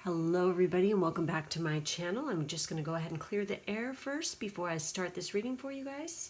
Hello everybody and welcome back to my channel. I'm just going to go ahead and clear the air first before I start this reading for you guys.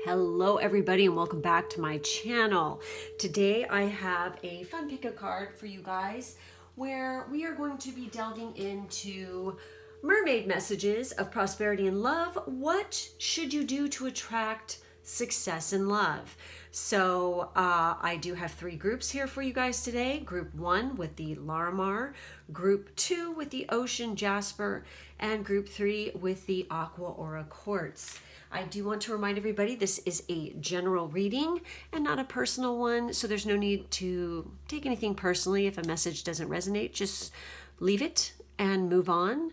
Hello everybody and welcome back to my channel. Today I have a fun pick a card for you guys where we are going to be delving into mermaid messages of prosperity and love. What should you do to attract success in love? So I do have three groups here for you guys today. Group 1 with the Larimar, Group 2 with the Ocean Jasper, and Group 3 with the Aqua Aura Quartz. I do want to remind everybody this is a general reading and not a personal one, so there's no need to take anything personally. If a message doesn't resonate, just leave it and move on.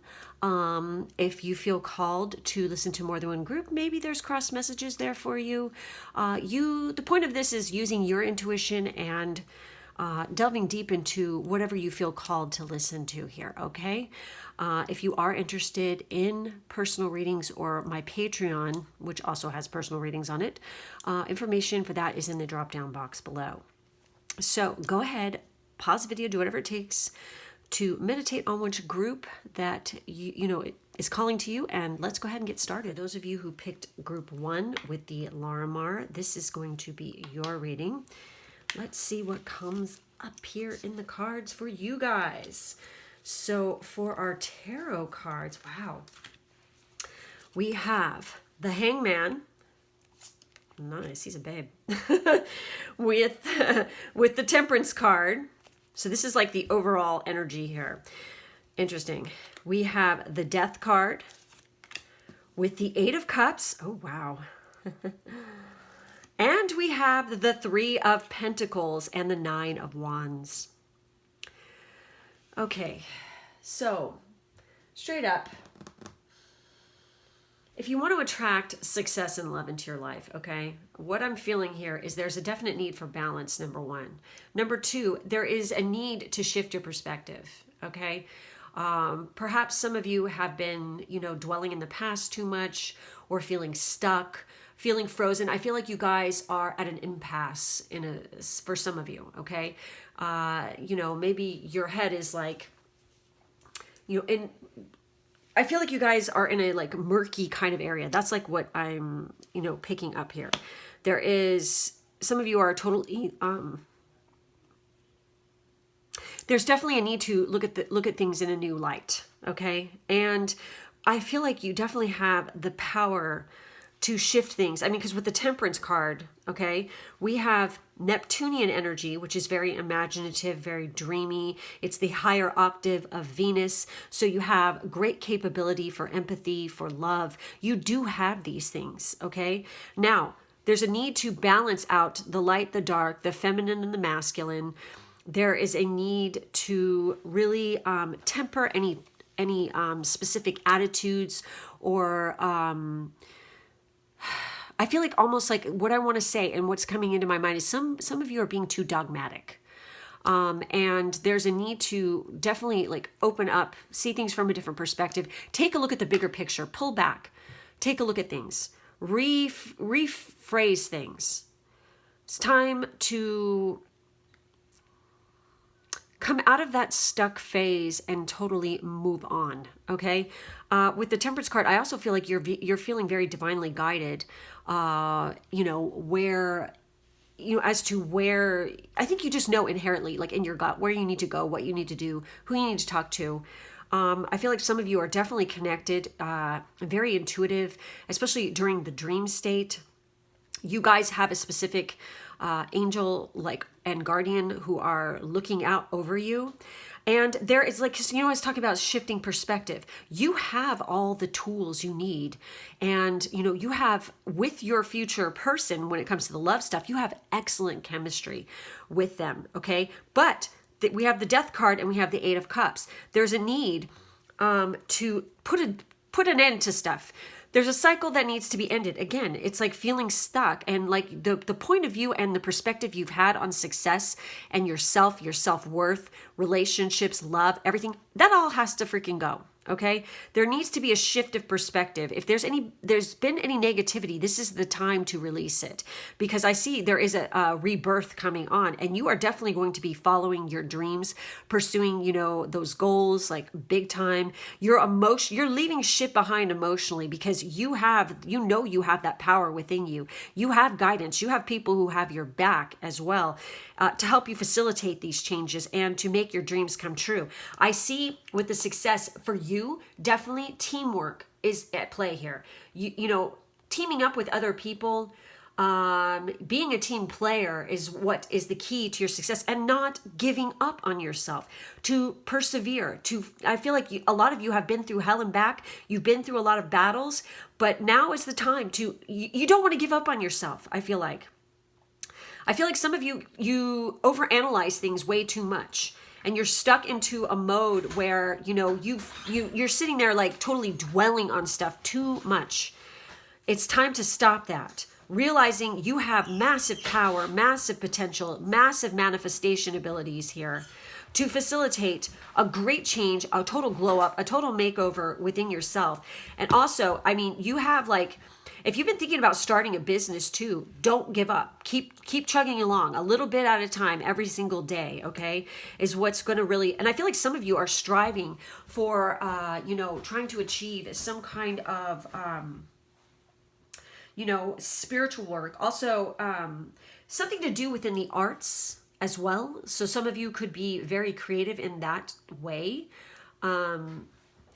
If you feel called to listen to more than one group, maybe there's cross messages there for you. The point of this is using your intuition and delving deep into whatever you feel called to listen to here, okay? If you are interested in personal readings or my Patreon, which also has personal readings on it, information for that is in the drop-down box below. So go ahead, pause the video, do whatever it takes to meditate on which group that you know is calling to you, and let's go ahead and get started. Those of you who picked Group 1 with the Larimar, this is going to be your reading. Let's see what comes up here in the cards for you guys. So for our tarot cards, wow, we have the Hangman. Nice, he's a babe. with the Temperance card. So this is like the overall energy here. Interesting. We have the Death card with the Eight of Cups. Oh, wow. And we have the Three of Pentacles and the Nine of Wands. Okay, so straight up, if you want to attract success and love into your life, okay, what I'm feeling here is there's a definite need for balance, number one. Number two, there is a need to shift your perspective, okay? Perhaps some of you have been, dwelling in the past too much or feeling stuck, feeling frozen. I feel like you guys are at an impasse for some of you, okay? Maybe your head is like, I feel like you guys are in a like murky kind of area. That's like what I'm, picking up here. There is, some of you are totally, there's definitely a need to look at things in a new light, okay? And I feel like you definitely have the power to shift things. I mean, because with the Temperance card, okay, we have Neptunian energy, which is very imaginative, very dreamy. It's the higher octave of Venus. So you have great capability for empathy, for love. You do have these things, okay? Now, there's a need to balance out the light, the dark, the feminine and the masculine. There is a need to really temper any specific attitudes or I feel like almost like what I want to say and what's coming into my mind is some of you are being too dogmatic. And there's a need to definitely like open up, see things from a different perspective, take a look at the bigger picture, pull back, take a look at things, rephrase things. It's time to come out of that stuck phase and totally move on, okay? With the Temperance card, I also feel like you're feeling very divinely guided, as to where, I think you just know inherently, like in your gut, where you need to go, what you need to do, who you need to talk to. I feel like some of you are definitely connected, very intuitive, especially during the dream state. You guys have a specific angel, like and guardian who are looking out over you. And there is like, I was talking about shifting perspective. You have all the tools you need. And, you have with your future person, when it comes to the love stuff, you have excellent chemistry with them. Okay. But we have the Death card and we have the Eight of Cups. There's a need to put an end to stuff. There's a cycle that needs to be ended. Again, it's like feeling stuck, and like the point of view and the perspective you've had on success and yourself, your self-worth, relationships, love, everything, that all has to freaking go. Okay. There needs to be a shift of perspective. If there's been any negativity, this is the time to release it, because I see there is a rebirth coming on, and you are definitely going to be following your dreams, pursuing, those goals, like big time. You're leaving shit behind emotionally, because you have that power within you. You have guidance. You have people who have your back as well, to help you facilitate these changes and to make your dreams come true. I see with the success for you, definitely teamwork is at play here. Teaming up with other people, being a team player is what is the key to your success, and not giving up on yourself, to persevere. I feel like a lot of you have been through hell and back. You've been through a lot of battles, but now is the time you don't want to give up on yourself. I feel like some of you overanalyze things way too much, and you're stuck into a mode where, you're sitting there like totally dwelling on stuff too much. It's time to stop that. Realizing you have massive power, massive potential, massive manifestation abilities here to facilitate a great change, a total glow up, a total makeover within yourself. And also, you have if you've been thinking about starting a business too, don't give up. Keep chugging along a little bit at a time every single day, okay? Is what's going to really, and I feel like some of you are striving for, trying to achieve some kind of, spiritual work. Also, something to do within the arts as well. So some of you could be very creative in that way. And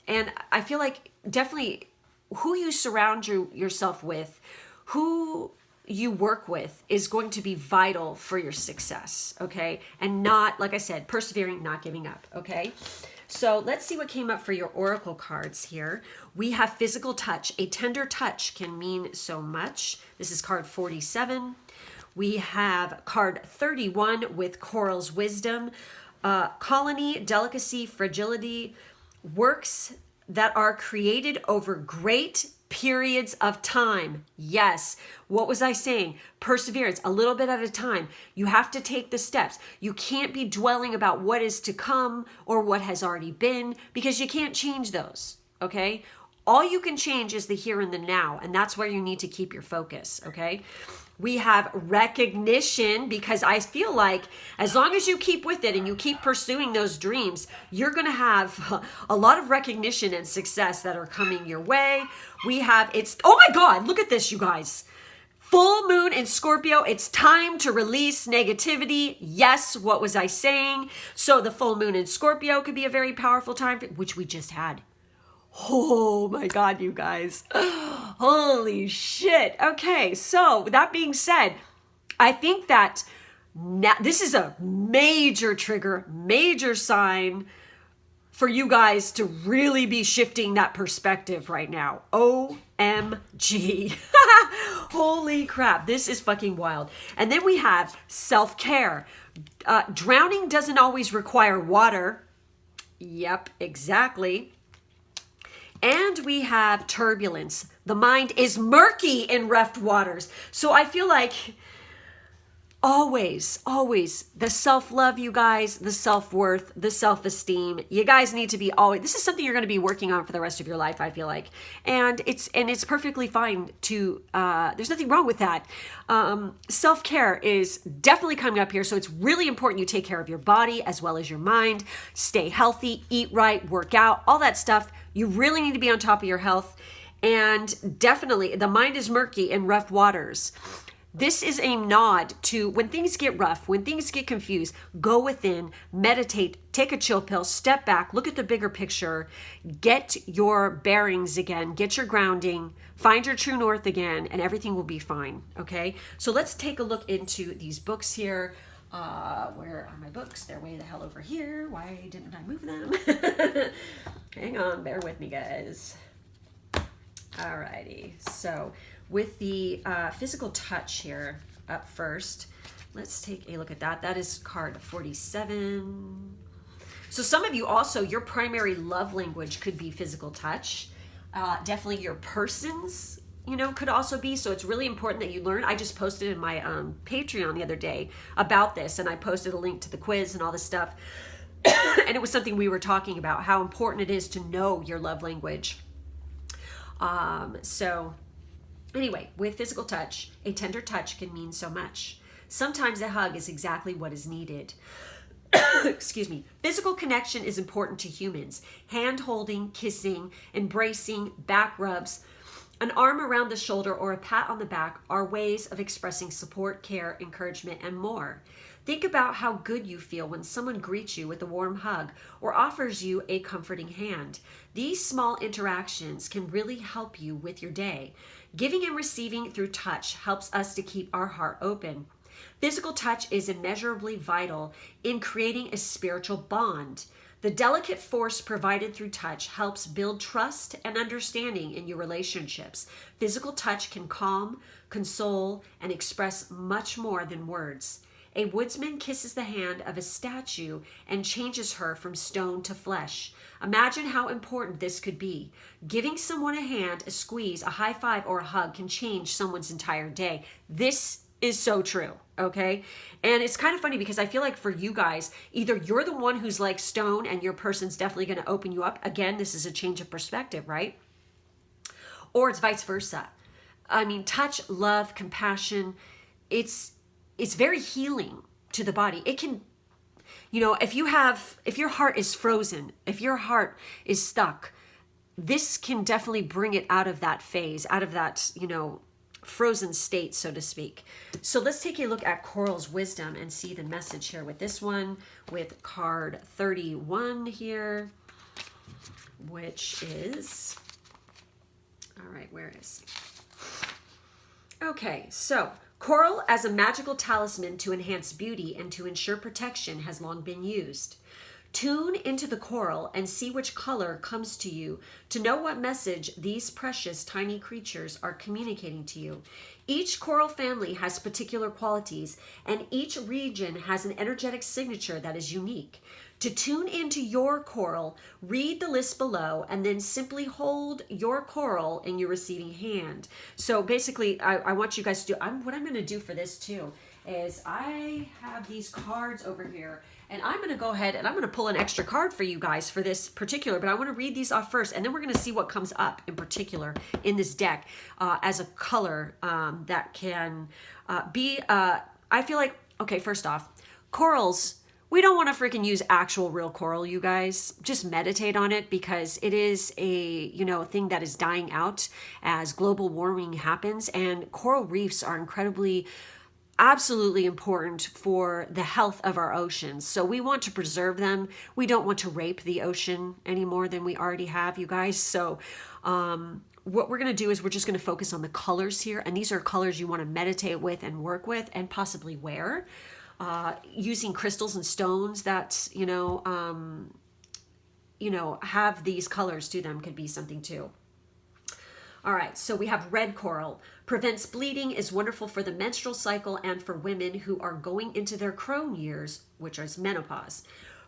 I feel like definitely who you surround yourself with, who you work with, is going to be vital for your success, okay? And not, like I said, persevering, not giving up, okay? So let's see what came up for your oracle cards here. We have physical touch. A tender touch can mean so much. This is card 47. We have card 31 with Coral's wisdom. Colony, delicacy, fragility, works that are created over great periods of time. Yes. What was I saying? Perseverance, a little bit at a time. You have to take the steps. You can't be dwelling about what is to come or what has already been, because you can't change those. Okay. All you can change is the here and the now. And that's where you need to keep your focus. Okay. We have recognition, because I feel like as long as you keep with it and you keep pursuing those dreams, you're going to have a lot of recognition and success that are coming your way. Oh my God, look at this, you guys. Full moon in Scorpio. It's time to release negativity. Yes, what was I saying? So the full moon in Scorpio could be a very powerful time, which we just had. Oh my God, you guys. Holy shit. Okay, so that being said, I think that this is a major trigger, major sign for you guys to really be shifting that perspective right now. OMG. Holy crap. This is fucking wild. And then we have self-care. Drowning doesn't always require water. Yep, exactly. And we have turbulence. The mind is murky in rough waters. So I feel like always the self-love, you guys, the self-worth, the self-esteem, you guys need to be this is something you're going to be working on for the rest of your life, I feel like. And it's perfectly fine to, there's nothing wrong with that. Self-care is definitely coming up here. So it's really important you take care of your body as well as your mind, stay healthy, eat right, work out, all that stuff. You really need to be on top of your health. And definitely the mind is murky in rough waters. This is a nod to when things get rough, when things get confused, go within, meditate, take a chill pill, step back, look at the bigger picture, get your bearings again, get your grounding, find your true north again, and everything will be fine, okay? So let's take a look into these books here. Where are my books? They're way the hell over here. Why didn't I move them? Hang on, bear with me, guys. Alrighty, so with the physical touch here up first, let's take a look at that. That is card 47. So some of you also, your primary love language could be physical touch. Definitely your person's, you know, could also be. So it's really important that you learn. I just posted in my Patreon the other day about this, and I posted a link to the quiz and all this stuff. And it was something we were talking about, how important it is to know your love language. So anyway, with physical touch, a tender touch can mean so much. Sometimes a hug is exactly what is needed. Excuse me. Physical connection is important to humans. Hand holding, kissing, embracing, back rubs, an arm around the shoulder, or a pat on the back are ways of expressing support, care, encouragement, and more. Think about how good you feel when someone greets you with a warm hug or offers you a comforting hand. These small interactions can really help you with your day. Giving and receiving through touch helps us to keep our heart open. Physical touch is immeasurably vital in creating a spiritual bond. The delicate force provided through touch helps build trust and understanding in your relationships. Physical touch can calm, console, and express much more than words. A woodsman kisses the hand of a statue and changes her from stone to flesh. Imagine how important this could be. Giving someone a hand, a squeeze, a high five, or a hug can change someone's entire day. This is so true, okay? And it's kind of funny because I feel like for you guys, either you're the one who's like stone and your person's definitely going to open you up. Again, this is a change of perspective, right? Or it's vice versa. I mean, touch, love, compassion, it's very healing to the body. It can, you know, if your heart is frozen, if your heart is stuck, this can definitely bring it out of that phase, out of that, you know, frozen state, so to speak. So let's take a look at Coral's wisdom and see the message here with this one, with card 31 here, which is, all right, where is he? Okay, so coral as a magical talisman to enhance beauty and to ensure protection has long been used. Tune into the coral and see which color comes to you to know what message these precious tiny creatures are communicating to you. Each coral family has particular qualities, and each region has an energetic signature that is unique. To tune into your coral, read the list below and then simply hold your coral in your receiving hand. So basically, I want you guys to do, what I'm going to do for this too is I have these cards over here, and I'm going to go ahead and I'm going to pull an extra card for you guys for this particular, but I want to read these off first, and then we're going to see what comes up in particular in this deck as a color that can be, I feel like, okay, first off, corals, we don't want to freaking use actual real coral, you guys. Just meditate on it, because it is a, you know, thing that is dying out as global warming happens, and coral reefs are incredibly absolutely important for the health of our oceans. So we want to preserve them. We don't want to rape the ocean any more than we already have, you guys. So what we're going to do is we're just going to focus on the colors here. And these are colors you want to meditate with and work with and possibly wear. Using crystals and stones that, you know, have these colors to them could be something too. All right, so we have red coral. Prevents bleeding, is wonderful for the menstrual cycle and for women who are going into their crone years, which is menopause.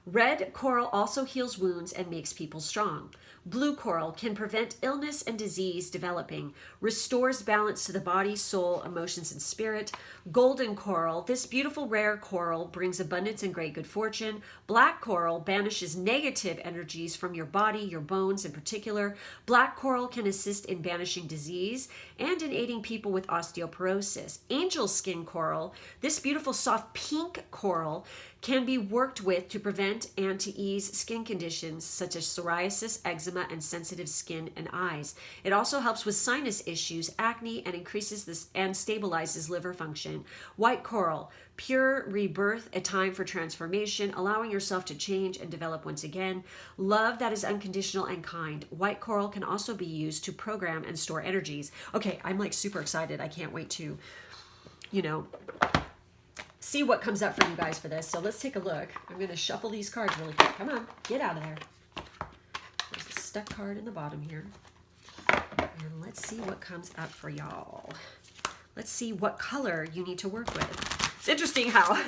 Red coral also heals wounds and makes people strong. Blue coral can prevent illness and disease developing, restores balance to the body, soul, emotions, and spirit. Golden coral, this beautiful rare coral brings abundance and great good fortune. Black coral banishes negative energies from your body, your bones in particular. Black coral can assist in banishing disease and in aiding people with osteoporosis. Angel skin coral, this beautiful soft pink coral, can be worked with to prevent and to ease skin conditions such as psoriasis, eczema, and sensitive skin and eyes. It also helps with sinus issues, acne, and increases this and stabilizes liver function. White coral, pure rebirth, a time for transformation, allowing yourself to change and develop once again. Love that is unconditional and kind. White coral can also be used to program and store energies. Okay, I'm like super excited. I can't wait to, you know, see what comes up for you guys for this. So let's take a look. I'm going to shuffle these cards really quick. Come on, get out of there. There's a stuck card in the bottom here. And let's see what comes up for y'all. Let's see what color you need to work with. It's interesting how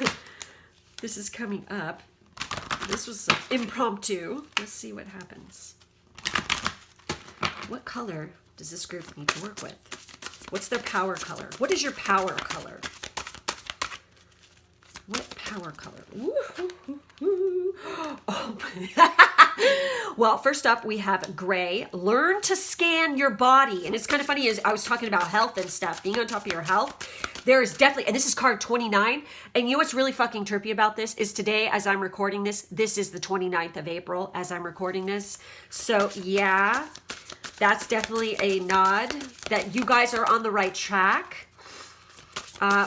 this is coming up. This was impromptu. Let's see what happens. What color does this group need to work with? What's their power color? What is your power color? What power color? Oh. Well, first up, we have gray. Learn to scan your body. And it's kind of funny, as I was talking about health and stuff, being on top of your health. There is definitely, and this is card 29. And you know what's really fucking trippy about this is today, as I'm recording this is the 29th of April as I'm recording this. So yeah, that's definitely a nod that you guys are on the right track.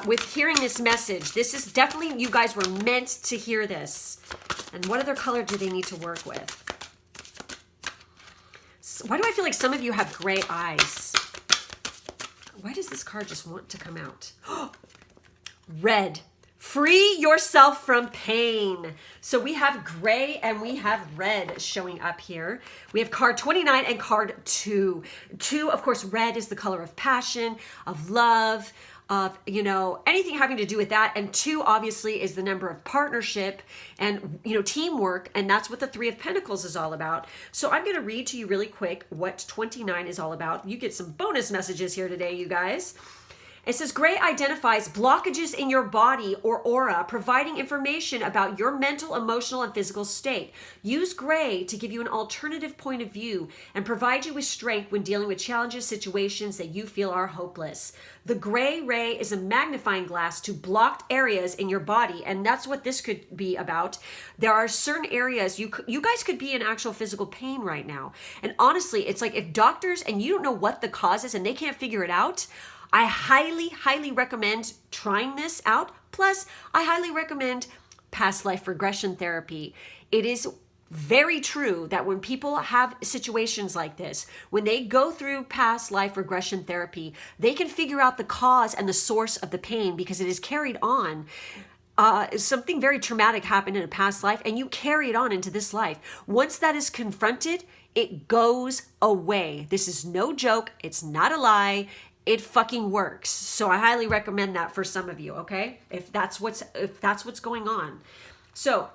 With hearing this message, this is definitely, you guys were meant to hear this. And what other color do they need to work with? So why do I feel like some of you have gray eyes? Why does this card just want to come out? Red. Free yourself from pain. So we have gray and we have red showing up here. We have card 29 and card 2. 2, of course, red is the color of passion, of love, of, you know, anything having to do with that. And 2 obviously is the number of partnership and, you know, teamwork. And that's what the 3 of Pentacles is all about. So I'm going to read to you really quick what 29 is all about. You get some bonus messages here today, you guys. It says, gray identifies blockages in your body or aura, providing information about your mental, emotional, and physical state. Use gray to give you an alternative point of view and provide you with strength when dealing with challenges, situations that you feel are hopeless. The gray ray is a magnifying glass to blocked areas in your body, and that's what this could be about. There are certain areas, you guys could be in actual physical pain right now. And honestly, it's like if doctors, and you don't know what the cause is and they can't figure it out, I highly, highly recommend trying this out. Plus, I highly recommend past life regression therapy. It is very true that when people have situations like this, when they go through past life regression therapy, they can figure out the cause and the source of the pain because it is carried on. Something very traumatic happened in a past life and you carry it on into this life. Once that is confronted, it goes away. This is no joke. It's not a lie. It fucking works. So I highly recommend that for some of you, okay? If that's what's going on. So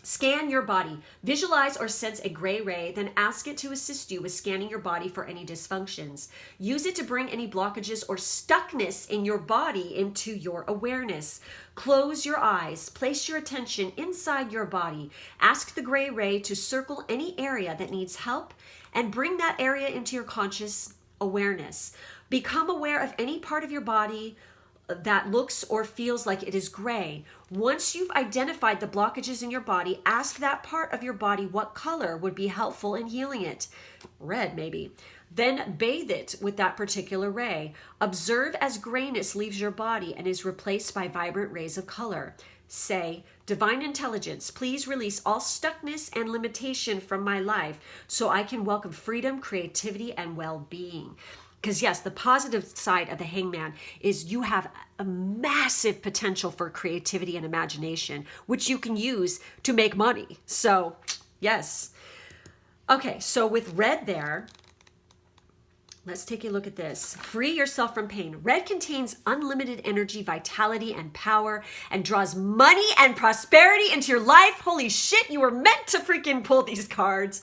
scan your body. Visualize or sense a gray ray, then ask it to assist you with scanning your body for any dysfunctions. Use it to bring any blockages or stuckness in your body into your awareness. Close your eyes. Place your attention inside your body. Ask the gray ray to circle any area that needs help and bring that area into your conscious awareness. Become aware of any part of your body that looks or feels like it is gray. Once you've identified the blockages in your body, ask that part of your body what color would be helpful in healing it. Red, maybe. Then bathe it with that particular ray. Observe as grayness leaves your body and is replaced by vibrant rays of color. Say, Divine Intelligence, please release all stuckness and limitation from my life so I can welcome freedom, creativity, and well-being. Because yes, the positive side of the Hangman is you have a massive potential for creativity and imagination, which you can use to make money. So yes. Okay, so with red there, let's take a look at this. Free yourself from pain. Red contains unlimited energy, vitality, and power, and draws money and prosperity into your life. Holy shit, you were meant to freaking pull these cards.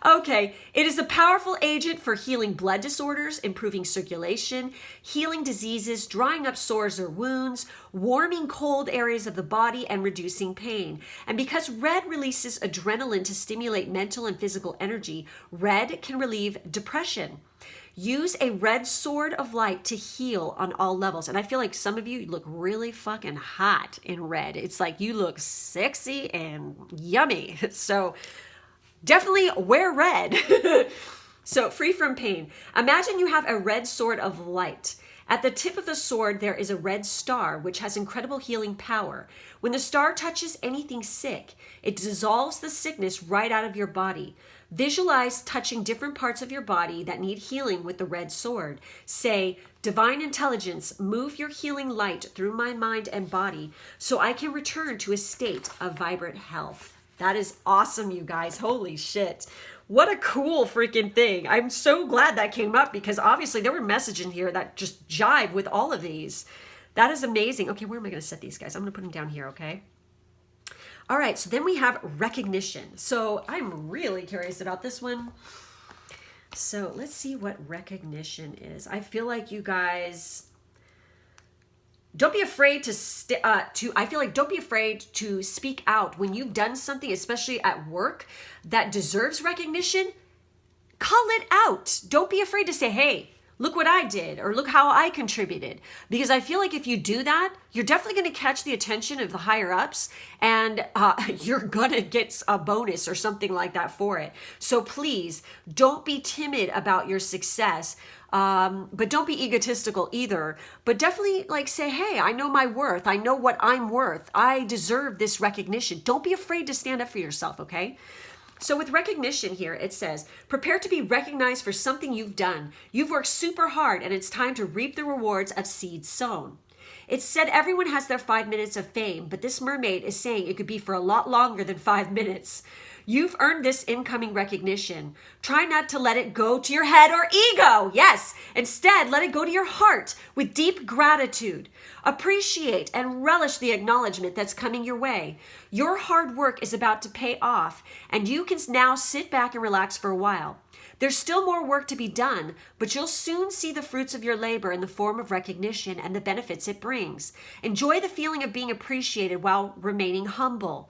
Okay, it is a powerful agent for healing blood disorders, improving circulation, healing diseases, drying up sores or wounds, warming cold areas of the body, and reducing pain. And because red releases adrenaline to stimulate mental and physical energy, red can relieve depression. Use a red sword of light to heal on all levels. And I feel like some of you look really fucking hot in red. It's like you look sexy and yummy. So definitely wear red. So free from pain. Imagine you have a red sword of light. At the tip of the sword, there is a red star, which has incredible healing power. When the star touches anything sick, it dissolves the sickness right out of your body. Visualize touching different parts of your body that need healing with the red sword. Say, divine intelligence, move your healing light through my mind and body so I can return to a state of vibrant health. That is awesome, you guys. Holy shit. What a cool freaking thing. I'm so glad that came up because obviously there were messages in here that just jive with all of these. That is amazing. Okay, where am I going to set these guys? I'm going to put them down here, okay? All right, so then we have recognition. So I'm really curious about this one. So let's see what recognition is. I feel like you guys, don't be afraid don't be afraid to speak out when you've done something, especially at work, that deserves recognition. Call it out. Don't be afraid to say, hey, look what I did, or look how I contributed. Because I feel like if you do that, you're definitely going to catch the attention of the higher ups, and you're going to get a bonus or something like that for it. So please don't be timid about your success, but don't be egotistical either. But definitely like say, hey, I know my worth. I know what I'm worth. I deserve this recognition. Don't be afraid to stand up for yourself, okay? So with recognition here, it says, prepare to be recognized for something you've done. You've worked super hard and it's time to reap the rewards of seeds sown. It's said everyone has their 5 minutes of fame, but this mermaid is saying it could be for a lot longer than 5 minutes. You've earned this incoming recognition. Try not to let it go to your head or ego. Yes, instead, let it go to your heart with deep gratitude. Appreciate and relish the acknowledgement that's coming your way. Your hard work is about to pay off, and you can now sit back and relax for a while. There's still more work to be done, but you'll soon see the fruits of your labor in the form of recognition and the benefits it brings. Enjoy the feeling of being appreciated while remaining humble.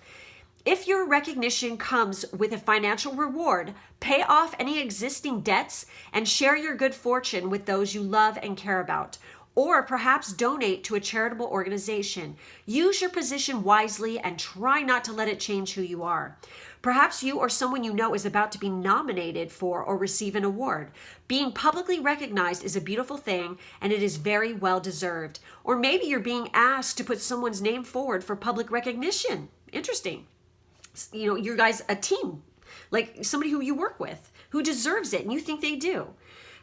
If your recognition comes with a financial reward, pay off any existing debts and share your good fortune with those you love and care about. Or perhaps donate to a charitable organization. Use your position wisely and try not to let it change who you are. Perhaps you or someone you know is about to be nominated for or receive an award. Being publicly recognized is a beautiful thing, and it is very well deserved. Or maybe you're being asked to put someone's name forward for public recognition. Interesting. You know, you guys a team, like somebody who you work with who deserves it and you think they do.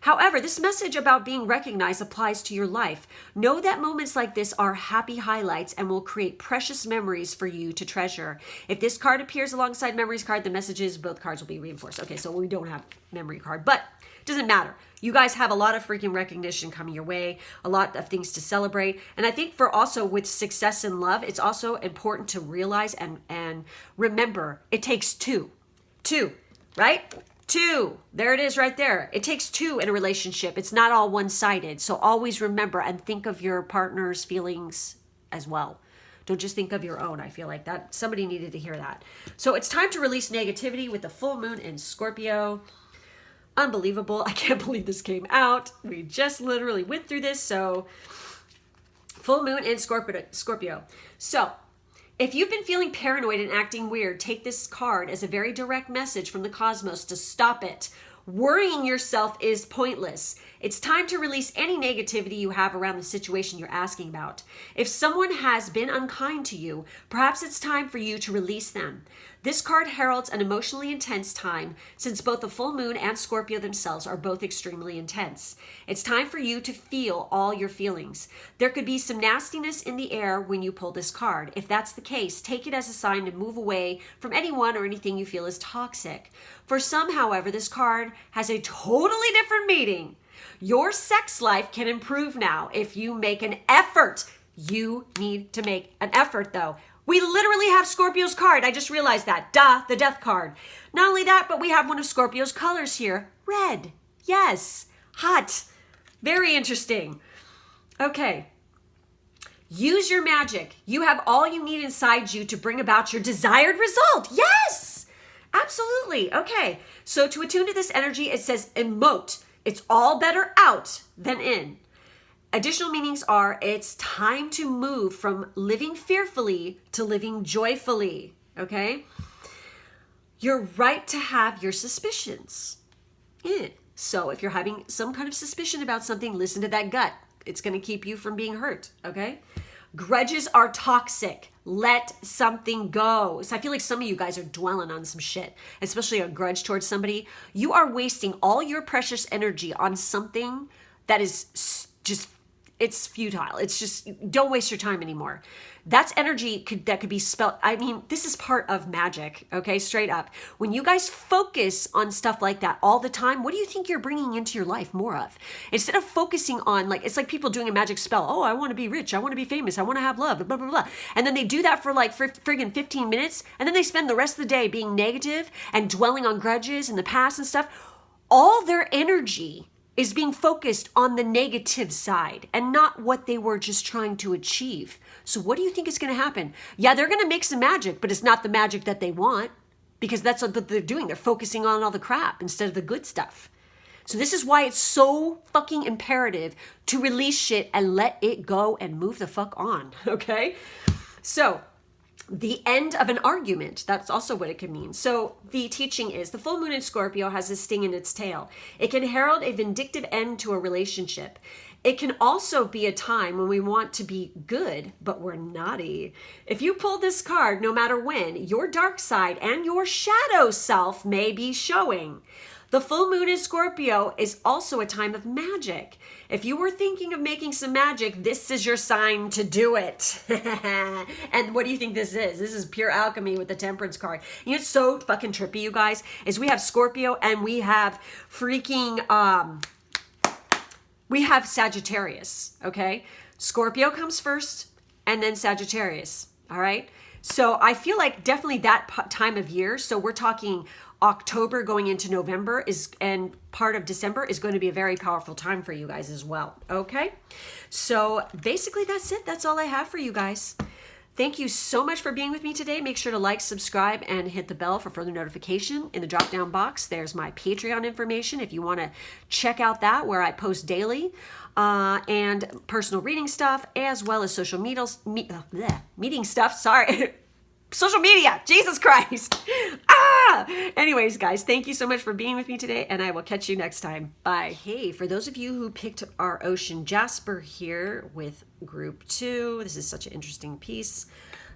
However, this message about being recognized applies to your life. Know that moments like this are happy highlights and will create precious memories for you to treasure. If this card appears alongside memories card, the messages, both cards will be reinforced. Okay, so we don't have memory card, but it doesn't matter. You guys have a lot of freaking recognition coming your way, a lot of things to celebrate. And I think for also with success in love, it's also important to realize and remember it takes two, right? 2. There it is right there. It takes 2 in a relationship. It's not all one-sided. So always remember and think of your partner's feelings as well. Don't just think of your own. I feel like that somebody needed to hear that. So it's time to release negativity with the full moon in Scorpio. Unbelievable. I can't believe this came out. We just literally went through this. So full moon in Scorpio. So if you've been feeling paranoid and acting weird, take this card as a very direct message from the cosmos to stop it. Worrying yourself is pointless. It's time to release any negativity you have around the situation you're asking about. If someone has been unkind to you, perhaps it's time for you to release them. This card heralds an emotionally intense time since both the full moon and Scorpio themselves are both extremely intense. It's time for you to feel all your feelings. There could be some nastiness in the air when you pull this card. If that's the case, take it as a sign to move away from anyone or anything you feel is toxic. For some, however, this card has a totally different meaning. Your sex life can improve now if you make an effort. You need to make an effort, though. We literally have Scorpio's card. I just realized that. Duh, the death card. Not only that, but we have one of Scorpio's colors here. Red. Yes. Hot. Very interesting. Okay. Use your magic. You have all you need inside you to bring about your desired result. Yes. Absolutely. Okay. So to attune to this energy, it says emote. It's all better out than in. Additional meanings are, it's time to move from living fearfully to living joyfully, okay? You're right to have your suspicions. Yeah. So if you're having some kind of suspicion about something, listen to that gut. It's going to keep you from being hurt, okay? Grudges are toxic. Let something go. So I feel like some of you guys are dwelling on some shit, especially a grudge towards somebody. You are wasting all your precious energy on something that is just, it's futile. It's just, don't waste your time anymore. That's energy that could be spelled. I mean, this is part of magic, okay? Straight up. When you guys focus on stuff like that all the time, what do you think you're bringing into your life more of? Instead of focusing on, like, it's like people doing a magic spell. Oh, I want to be rich. I want to be famous. I want to have love, blah, blah, blah. And then they do that for like friggin' 15 minutes. And then they spend the rest of the day being negative and dwelling on grudges in the past and stuff. All their energy is being focused on the negative side and not what they were just trying to achieve. So what do you think is going to happen? Yeah, they're going to make some magic, but it's not the magic that they want, because that's what they're doing. They're focusing on all the crap instead of the good stuff. So this is why it's so fucking imperative to release shit and let it go and move the fuck on, okay? So the end of an argument, that's also what it could mean. So the teaching is the full moon in Scorpio has a sting in its tail. It can herald a vindictive end to a relationship. It can also be a time when we want to be good, but we're naughty. If you pull this card, no matter when, your dark side and your shadow self may be showing. The full moon in Scorpio is also a time of magic. If you were thinking of making some magic, this is your sign to do it. And what do you think this is? This is pure alchemy with the Temperance card. You know what's so fucking trippy, you guys, is we have Scorpio and we have freaking, we have Sagittarius, okay? Scorpio comes first and then Sagittarius, all right? So I feel like definitely that time of year, so we're talking October going into November and part of December is going to be a very powerful time for you guys as well. Okay. So basically that's it. That's all I have for you guys. Thank you so much for being with me today. Make sure to like, subscribe, and hit the bell for further notification. In the drop down box, there's my Patreon information if you want to check out that, where I post daily and personal reading stuff, as well as social meeting stuff. Sorry. Social media, Jesus Christ. Anyways, guys, thank you so much for being with me today, and I will catch you next time. Bye. Hey, for those of you who picked our Ocean Jasper here with group 2, this is such an interesting piece.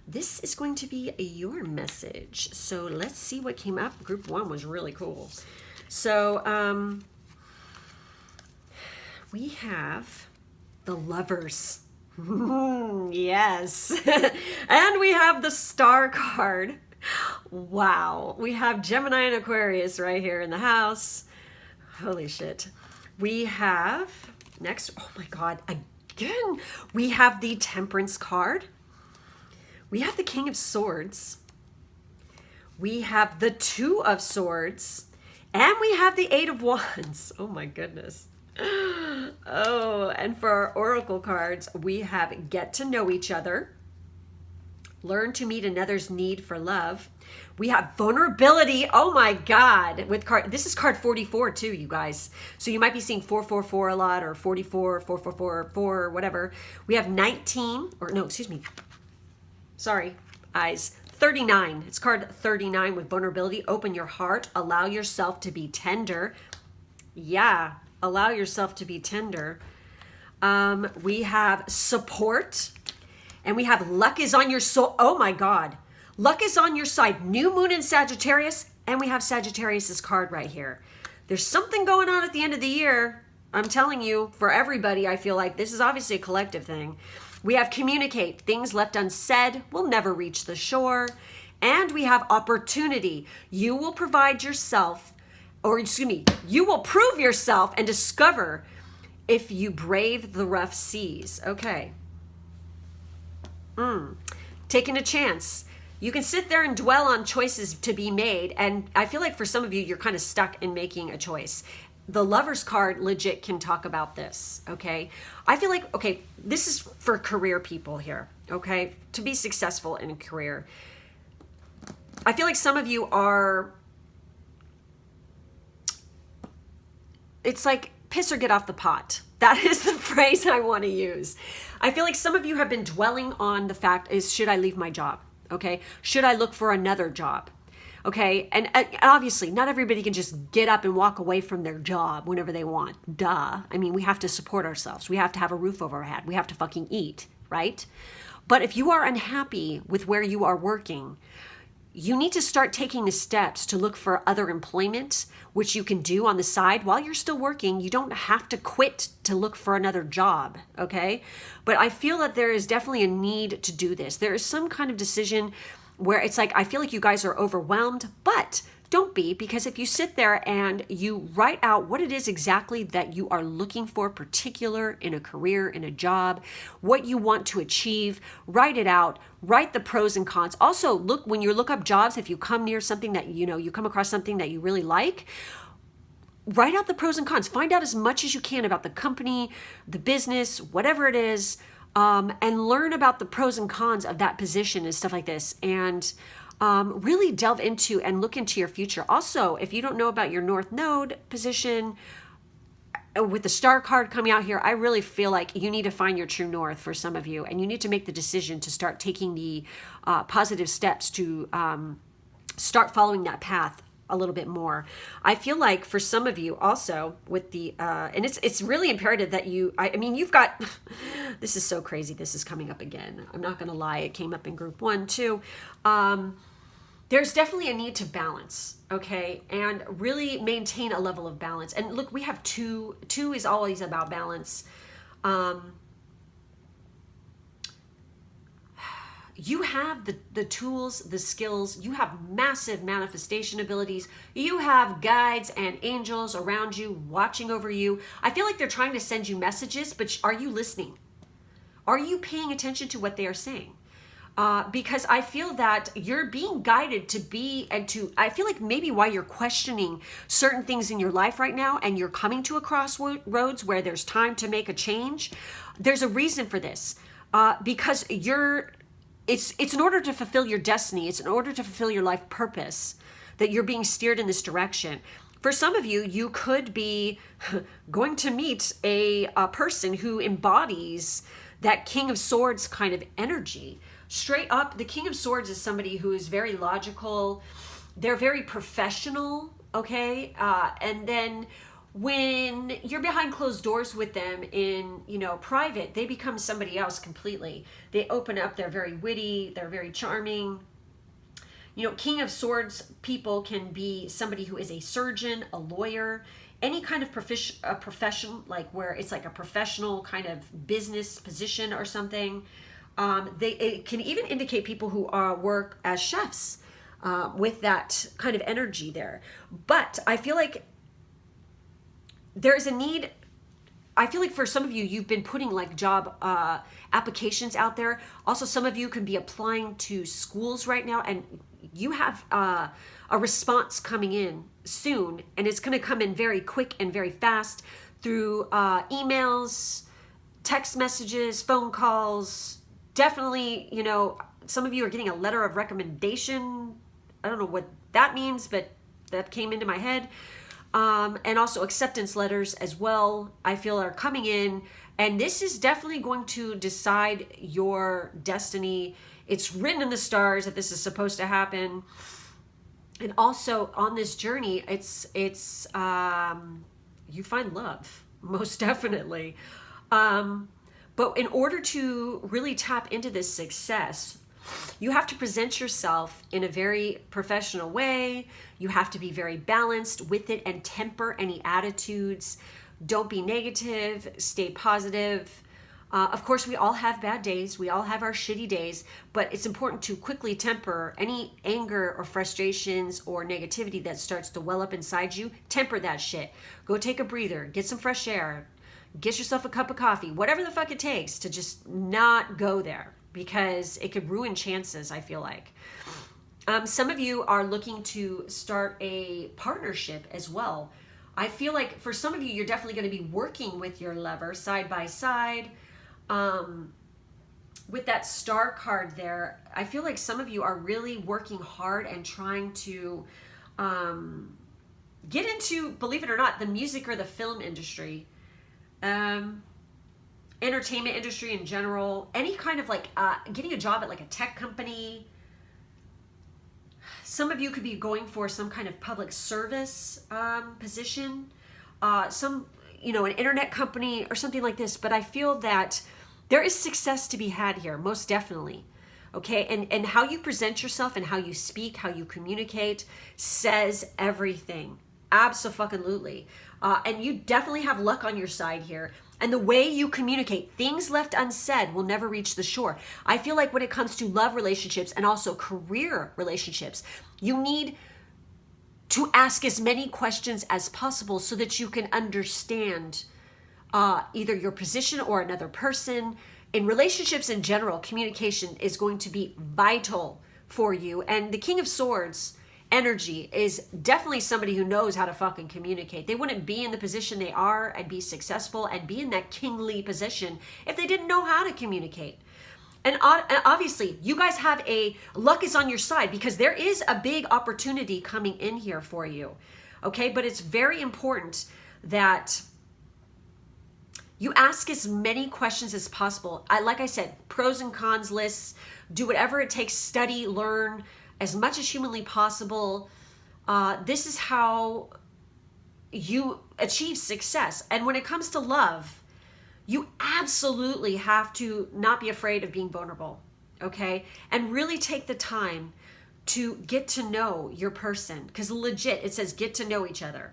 This is going to be your message. So let's see what came up. Group 1 was really cool. So we have the Lovers. Yes. And we have the Star card. Wow. We have Gemini and Aquarius right here in the house. Holy shit. We have next, oh my God, again, we have the Temperance card. We have the King of Swords. We have the Two of Swords. And we have the Eight of Wands. Oh my goodness. Oh, and for our oracle cards, we have Get to Know Each Other, Learn to Meet Another's Need for Love. We have Vulnerability. Oh my God. This is card 44 too, you guys. So you might be seeing 444 a lot, or 44, 4444, whatever. We have 19, or no, excuse me. Sorry, eyes. 39. It's card 39 with Vulnerability. Open your heart. Allow yourself to be tender. Yeah. Allow yourself to be tender. We have Support, and we have Luck is on your soul. Oh my God. Luck is on your side. New moon in Sagittarius, and we have Sagittarius's card right here. There's something going on at the end of the year. I'm telling you, for everybody, I feel like this is obviously a collective thing. We have Communicate. Things left unsaid will never reach the shore. And we have Opportunity. You will provide yourself, or excuse me, you will prove yourself and discover if you brave the rough seas. Okay. Taking a chance. You can sit there and dwell on choices to be made. And I feel like for some of you, you're kind of stuck in making a choice. The Lovers card legit can talk about this. Okay. I feel like, okay, this is for career people here. Okay. To be successful in a career. I feel like some of you are, it's like piss or get off the pot. That is the phrase I want to use. I feel like some of you have been dwelling on the fact is, should I leave my job? Okay. Should I look for another job? Okay. And obviously not everybody can just get up and walk away from their job whenever they want. Duh. I mean, we have to support ourselves. We have to have a roof over our head. We have to fucking eat. right? But if you are unhappy with where you are working, you need to start taking the steps to look for other employment, which you can do on the side while you're still working. You don't have to quit to look for another job, okay? But I feel that there is definitely a need to do this. There is some kind of decision where it's like, I feel like you guys are overwhelmed, but don't be, because if you sit there and you write out what it is exactly that you are looking for, particular in a career, in a job, what you want to achieve, write it out, write the pros and cons. Also, look, when you look up jobs, if you come near something that, you come across something that you really like, write out the pros and cons. Find out as much as you can about the company, the business, whatever it is, and learn about the pros and cons of that position and stuff like this. And really delve into and look into your future. Also, if you don't know about your North Node position, with the star card coming out here, I really feel like you need to find your true north for some of you, and you need to make the decision to start taking the positive steps to start following that path a little bit more. I feel like for some of you also with the and it's really imperative that I mean you've got this is so crazy, this is coming up again, I'm not gonna lie, it came up in group 1 too. There's definitely a need to balance, okay, and really maintain a level of balance. And look, we have two is always about balance. You have the tools, the skills, you have massive manifestation abilities, you have guides and angels around you, watching over you. I feel like they're trying to send you messages, but are you listening? Are you paying attention to what they are saying? Because I feel that you're being guided to be, and to, I feel like maybe why you're questioning certain things in your life right now, and you're coming to a crossroads where there's time to make a change. There's a reason for this, because it's in order to fulfill your destiny. It's in order to fulfill your life purpose that you're being steered in this direction. For some of you, you could be going to meet a person who embodies that King of Swords kind of energy. Straight up, the King of Swords is somebody who is very logical. They're very professional, okay? And then when you're behind closed doors with them in, private, they become somebody else completely. They open up, they're very witty, they're very charming. King of Swords people can be somebody who is a surgeon, a lawyer, any kind of profession, like where it's like a professional kind of business position or something. It can even indicate people who work as chefs with that kind of energy there. But I feel like there's a need. I feel like for some of you, you've been putting like job applications out there. Also, some of you can be applying to schools right now, and you have a response coming in soon, and it's going to come in very quick and very fast through emails, text messages, phone calls. Definitely, some of you are getting a letter of recommendation. I don't know what that means, but that came into my head. And also acceptance letters as well, I feel, are coming in. And this is definitely going to decide your destiny. It's written in the stars that this is supposed to happen. And also on this journey, it's you find love, most definitely. But in order to really tap into this success, you have to present yourself in a very professional way. You have to be very balanced with it and temper any attitudes. Don't be negative, stay positive. Of course, we all have bad days. We all have our shitty days, but it's important to quickly temper any anger or frustrations or negativity that starts to well up inside you. Temper that shit. Go take a breather, get some fresh air, get yourself a cup of coffee, whatever the fuck it takes to just not go there, because it could ruin chances, I feel like. Some of you are looking to start a partnership as well. I feel like for some of you, you're definitely going to be working with your lover side by side. With that star card there, I feel like some of you are really working hard and trying to get into, believe it or not, the music or the film industry. Entertainment industry in general, any kind of like getting a job at like a tech company. Some of you could be going for some kind of public service position, an internet company or something like this. But I feel that There is success to be had here, most definitely. Okay, and how you present yourself and how you speak, how you communicate says everything. Abso-fucking-lutely. And you definitely have luck on your side here. And the way you communicate, things left unsaid will never reach the shore. I feel like when it comes to love relationships and also career relationships, you need to ask as many questions as possible so that you can understand either your position or another person. In relationships in general, communication is going to be vital for you. And the King of Swords energy is definitely somebody who knows how to fucking communicate. They wouldn't be in the position they are and be successful and be in that kingly position if they didn't know how to communicate. And obviously, you guys have luck is on your side because there is a big opportunity coming in here for you. Okay, but it's very important that you ask as many questions as possible. Like I said, pros and cons lists, do whatever it takes, study, learn as much as humanly possible. This is how you achieve success. And when it comes to love, you absolutely have to not be afraid of being vulnerable, okay? And really take the time to get to know your person. Because legit, it says get to know each other.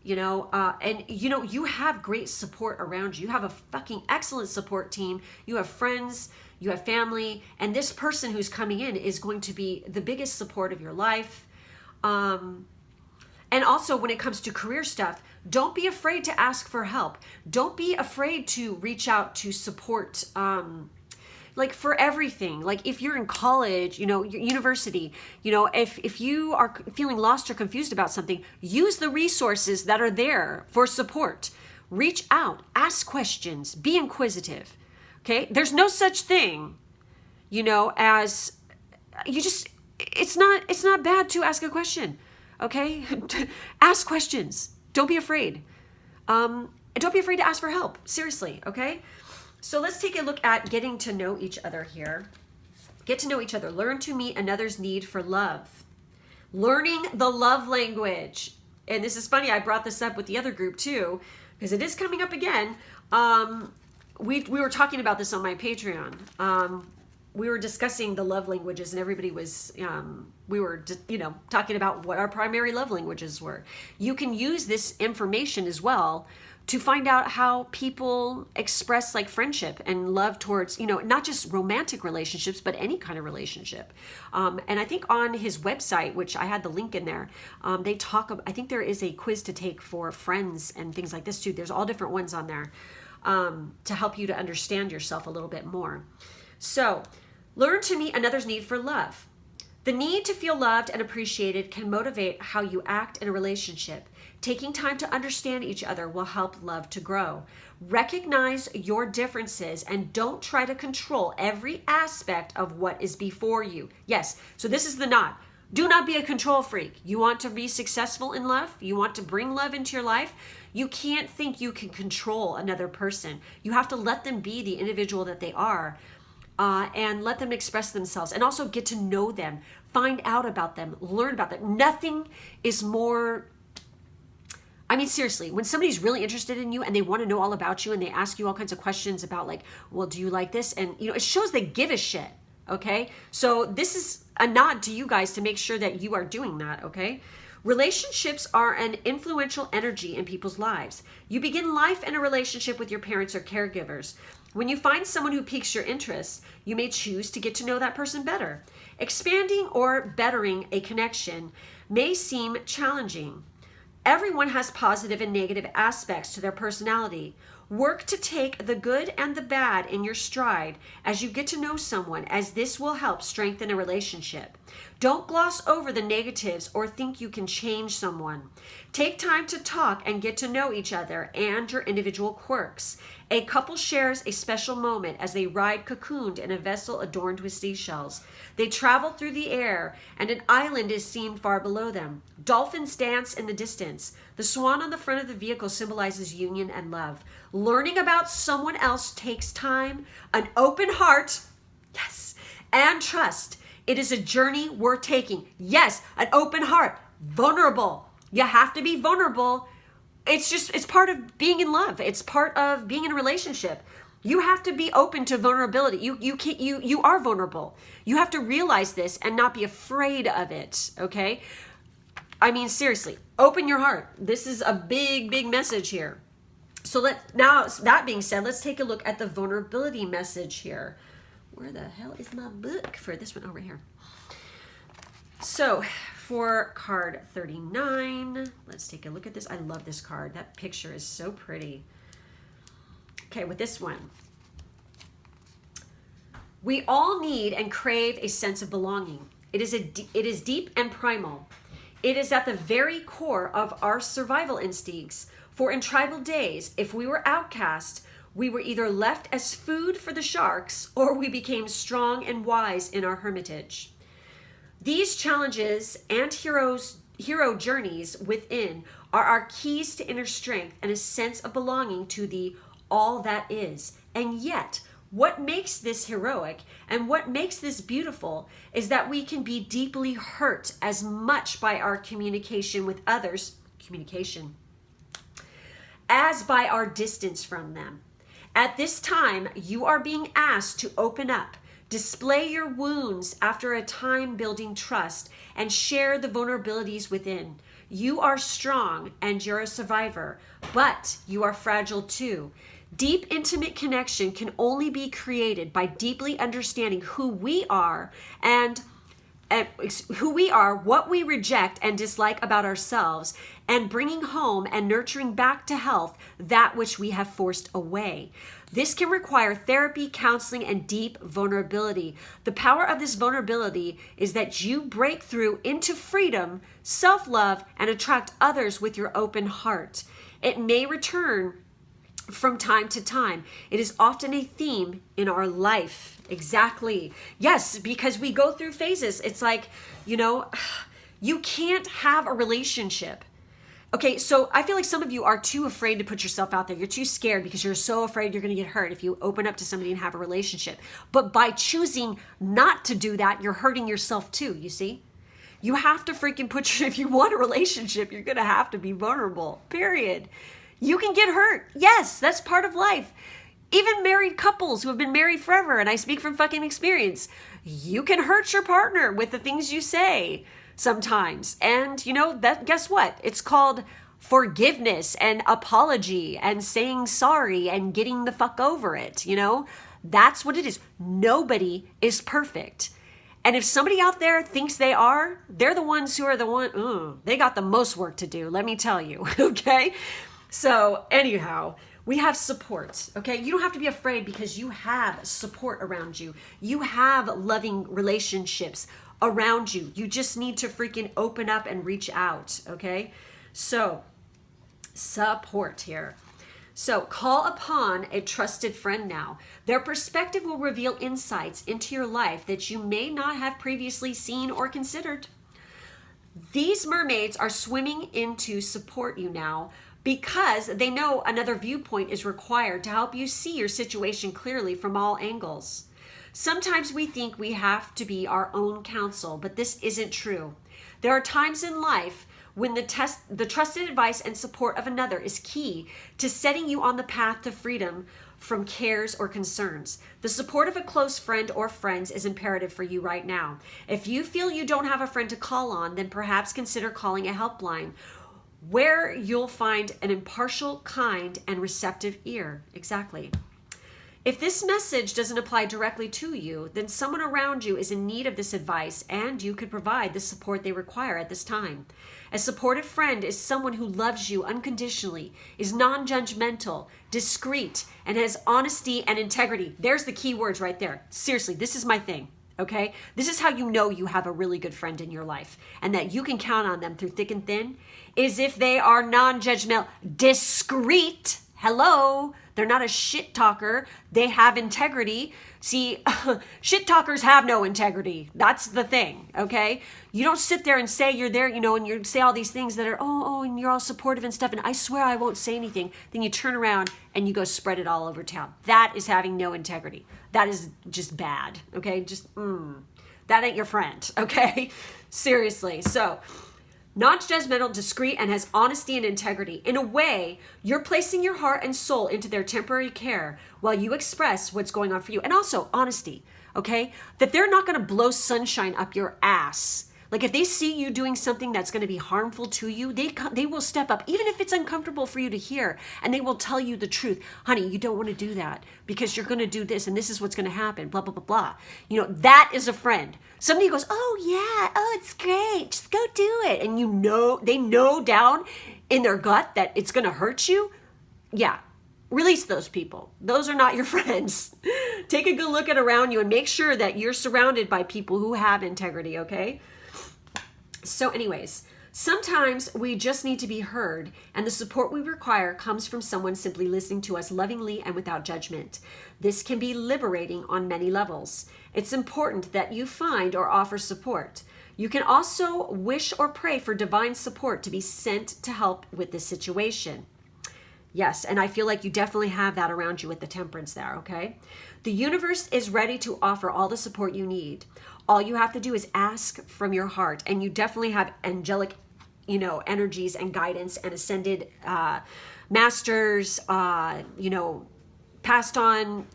You know, and you know, you have great support around you. You have a fucking excellent support team. You have friends, you have family, and this person who's coming in is going to be the biggest support of your life. And also when it comes to career stuff, don't be afraid to ask for help. Don't be afraid to reach out to support, like for everything. Like if you're in college, you know, your university, you know, if you are feeling lost or confused about something, use the resources that are there for support. Reach out, ask questions, be inquisitive. Okay? There's no such thing, you know, as it's not bad to ask a question. Okay? Ask questions. Don't be afraid. And don't be afraid to ask for help. Seriously, okay? So let's take a look at getting to know each other here. Get to know each other. Learn to meet another's need for love. Learning the love language. And this is funny, I brought this up with the other group too, because it is coming up again. We were talking about this on my Patreon. We were discussing the love languages and everybody was, we were, you know, talking about what our primary love languages were. You can use this information as well to find out how people express like friendship and love towards, you know, not just romantic relationships, but any kind of relationship. And I think on his website, which I had the link in there, they talk about, I think there is a quiz to take for friends and things like this too. There's all different ones on there to help you to understand yourself a little bit more. So learn to meet another's need for love. The need to feel loved and appreciated can motivate how you act in a relationship. Taking time to understand each other will help love to grow. Recognize your differences and don't try to control every aspect of what is before you. Yes, so this is the knot. Do not be a control freak. You want to be successful in love? You want to bring love into your life? You can't think you can control another person. You have to let them be the individual that they are. And let them express themselves and also get to know them, find out about them, learn about them. Nothing is more, I mean, seriously, when somebody's really interested in you and they want to know all about you and they ask you all kinds of questions about like, well, do you like this? And, you know, it shows they give a shit. Okay. So this is a nod to you guys to make sure that you are doing that. Okay. Relationships are an influential energy in people's lives. You begin life in a relationship with your parents or caregivers. When you find someone who piques your interest, you may choose to get to know that person better. Expanding or bettering a connection may seem challenging. Everyone has positive and negative aspects to their personality. Work to take the good and the bad in your stride as you get to know someone, as this will help strengthen a relationship. Don't gloss over the negatives or think you can change someone. Take time to talk and get to know each other and your individual quirks. A couple shares a special moment as they ride cocooned in a vessel adorned with seashells. They travel through the air and an island is seen far below them. Dolphins dance in the distance. The swan on the front of the vehicle symbolizes union and love. Learning about someone else takes time, an open heart, yes, and trust. It is a journey worth taking. Yes, an open heart, vulnerable. You have to be vulnerable. It's part of being in love. It's part of being in a relationship. You have to be open to vulnerability. You are vulnerable. You have to realize this and not be afraid of it, okay? I mean, seriously, open your heart. This is a big, big message here. So now, that being said, let's take a look at the vulnerability message here. Where the hell is my book for this one? Over here. So for card 39, let's take a look at this. I love this card. That picture is so pretty. Okay, with this one. We all need and crave a sense of belonging. It is deep and primal. It is at the very core of our survival instincts. For in tribal days, if we were outcast, we were either left as food for the sharks or we became strong and wise in our hermitage. These challenges and hero journeys within are our keys to inner strength and a sense of belonging to the all that is. And yet, what makes this heroic and what makes this beautiful is that we can be deeply hurt as much by our communication with others, as by our distance from them. At this time, you are being asked to open up, display your wounds after a time building trust, and share the vulnerabilities within. You are strong and you're a survivor, but you are fragile too. Deep, intimate connection can only be created by deeply understanding who we are and what we reject and dislike about ourselves, and bringing home and nurturing back to health that which we have forced away. This can require therapy, counseling, and deep vulnerability. The power of this vulnerability is that you break through into freedom, self-love, and attract others with your open heart. It may return from time to time. It is often a theme in our life. Exactly. Yes, because we go through phases. It's like, you can't have a relationship. Okay, so I feel like some of you are too afraid to put yourself out there. You're too scared because you're so afraid you're going to get hurt if you open up to somebody and have a relationship. But by choosing not to do that, you're hurting yourself too, you see? You have to freaking if you want a relationship, you're going to have to be vulnerable, period. You can get hurt. Yes, that's part of life. Even married couples who have been married forever, and I speak from fucking experience, you can hurt your partner with the things you say sometimes. And guess what? It's called forgiveness and apology and saying sorry and getting the fuck over it. That's what it is. Nobody is perfect. And if somebody out there thinks they're the ones who are they got the most work to do, let me tell you, okay? So anyhow, we have support, okay? You don't have to be afraid because you have support around you. You have loving relationships around you. You just need to freaking open up and reach out, okay? So, support here. So, call upon a trusted friend now. Their perspective will reveal insights into your life that you may not have previously seen or considered. These mermaids are swimming in to support you now, because they know another viewpoint is required to help you see your situation clearly from all angles. Sometimes we think we have to be our own counsel, but this isn't true. There are times in life when the trusted advice and support of another is key to setting you on the path to freedom from cares or concerns. The support of a close friend or friends is imperative for you right now. If you feel you don't have a friend to call on, then perhaps consider calling a helpline where you'll find an impartial, kind, and receptive ear. Exactly. If this message doesn't apply directly to you, then someone around you is in need of this advice, and you could provide the support they require at this time. A supportive friend is someone who loves you unconditionally, is non-judgmental, discreet, and has honesty and integrity. There's the key words right there. Seriously, this is my thing. Okay? This is how you know you have a really good friend in your life and that you can count on them through thick and thin, is if they are non-judgmental, discreet. Hello? They're not a shit talker. They have integrity. See, shit talkers have no integrity. That's the thing, okay? You don't sit there and say you're there, and you say all these things that are, and you're all supportive and stuff, and I swear I won't say anything. Then you turn around and you go spread it all over town. That is having no integrity. That is just bad, okay? That ain't your friend, okay? Seriously. So non-judgmental, discreet, and has honesty and integrity. In a way, you're placing your heart and soul into their temporary care while you express what's going on for you. And also honesty, okay? That they're not going to blow sunshine up your ass. Like if they see you doing something that's going to be harmful to you, they will step up, even if it's uncomfortable for you to hear, and they will tell you the truth. Honey, you don't want to do that because you're going to do this and this is what's going to happen, blah, blah, blah, blah. You know, that is a friend. Somebody goes, oh yeah, oh, it's great, just go do it. And you know, they know down in their gut that it's going to hurt you. Yeah, release those people. Those are not your friends. Take a good look at around you and make sure that you're surrounded by people who have integrity, okay? So anyways, sometimes we just need to be heard, and the support we require comes from someone simply listening to us lovingly and without judgment. This can be liberating on many levels. It's important that you find or offer support. You can also wish or pray for divine support to be sent to help with this situation. Yes, and I feel like you definitely have that around you with the temperance there, okay? The universe is ready to offer all the support you need. All you have to do is ask from your heart, and you definitely have angelic, you know, energies and guidance and ascended masters, you know, passed on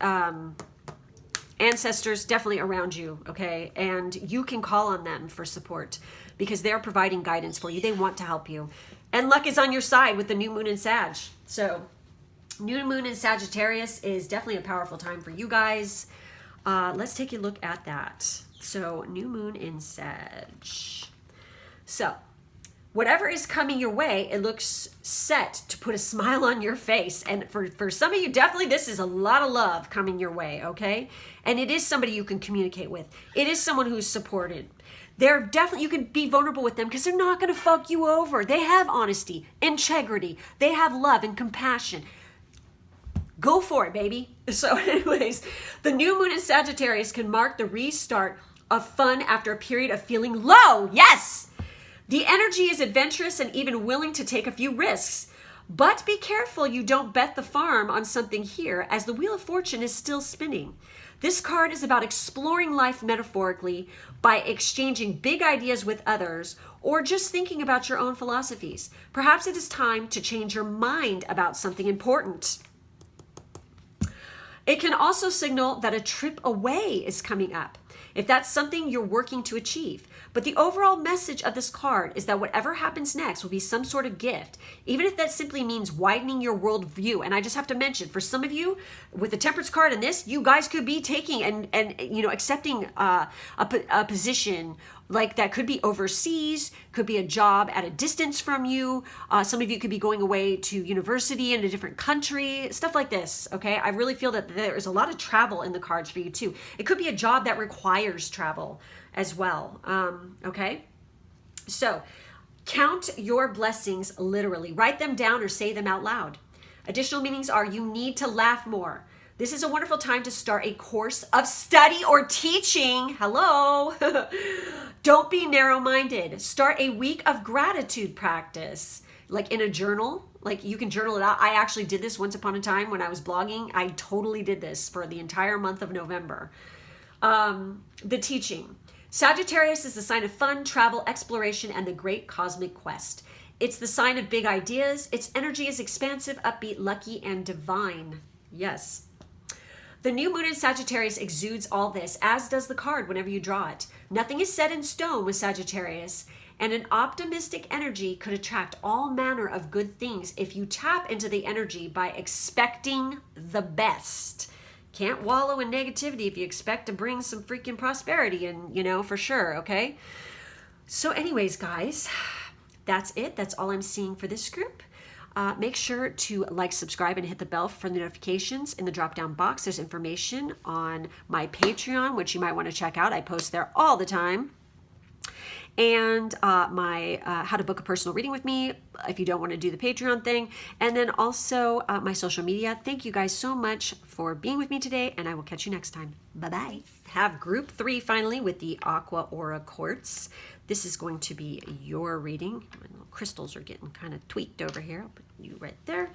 ancestors definitely around you, okay? And you can call on them for support because they're providing guidance for you. They want to help you. And luck is on your side with the new moon in Sag. So new moon in Sagittarius is definitely a powerful time for you guys. Let's take a look at that. So new moon in Sag. So whatever is coming your way, it looks set to put a smile on your face. And for some of you, definitely this is a lot of love coming your way, okay? And it is somebody you can communicate with. It is someone who's supported. They're definitely, you can be vulnerable with them because they're not going to fuck you over. They have honesty, integrity. They have love and compassion. Go for it, baby. So anyways, the new moon in Sagittarius can mark the restart of fun after a period of feeling low. Yes! The energy is adventurous and even willing to take a few risks. But be careful you don't bet the farm on something here, as the Wheel of Fortune is still spinning. This card is about exploring life metaphorically by exchanging big ideas with others or just thinking about your own philosophies. Perhaps it is time to change your mind about something important. It can also signal that a trip away is coming up, if that's something you're working to achieve. But the overall message of this card is that whatever happens next will be some sort of gift, even if that simply means widening your worldview. And I just have to mention, for some of you, with the Temperance card and this, you guys could be taking and you know, accepting a position like that could be overseas, could be a job at a distance from you. Some of you could be going away to university in a different country, stuff like this, okay? I really feel that there is a lot of travel in the cards for you too. It could be a job that requires travel as well, okay? So count your blessings literally. Write them down or say them out loud. Additional meanings are you need to laugh more. This is a wonderful time to start a course of study or teaching. Hello. Don't be narrow-minded. Start a week of gratitude practice, like in a journal. Like you can journal it out. I actually did this once upon a time when I was blogging. I totally did this for the entire month of November. The teaching. Sagittarius is the sign of fun, travel, exploration, and the great cosmic quest. It's the sign of big ideas. Its energy is expansive, upbeat, lucky, and divine. Yes. The new moon in Sagittarius exudes all this, as does the card whenever you draw it. Nothing is set in stone with Sagittarius, and an optimistic energy could attract all manner of good things if you tap into the energy by expecting the best. Can't wallow in negativity if you expect to bring some freaking prosperity in, you know, for sure, okay? So anyways, guys, that's it. That's all I'm seeing for this group. Make sure to like, subscribe, and hit the bell for the notifications. In the drop-down box, there's information on my Patreon, which you might want to check out. I post there all the time. And my how to book a personal reading with me if you don't want to do the Patreon thing. And then also my social media. Thank you guys so much for being with me today, and I will catch you next time. Bye-bye. Have group 3 finally with the Aqua Aura Quartz. This is going to be your reading. My little crystals are getting kind of tweaked over here. I'll put you right there.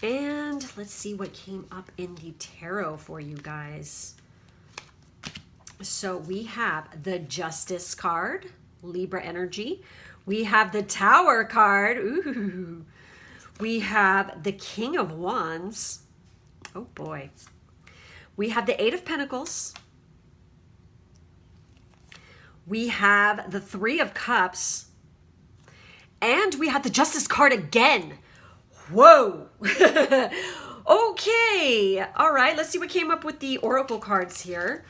And let's see what came up in the tarot for you guys. So we have the Justice card, Libra energy. We have the Tower card. Ooh. We have the King of Wands. Oh boy. We have the Eight of Pentacles. We have the Three of Cups. And we have the Justice card again. Whoa. Okay. All right. Let's see what came up with the Oracle cards here.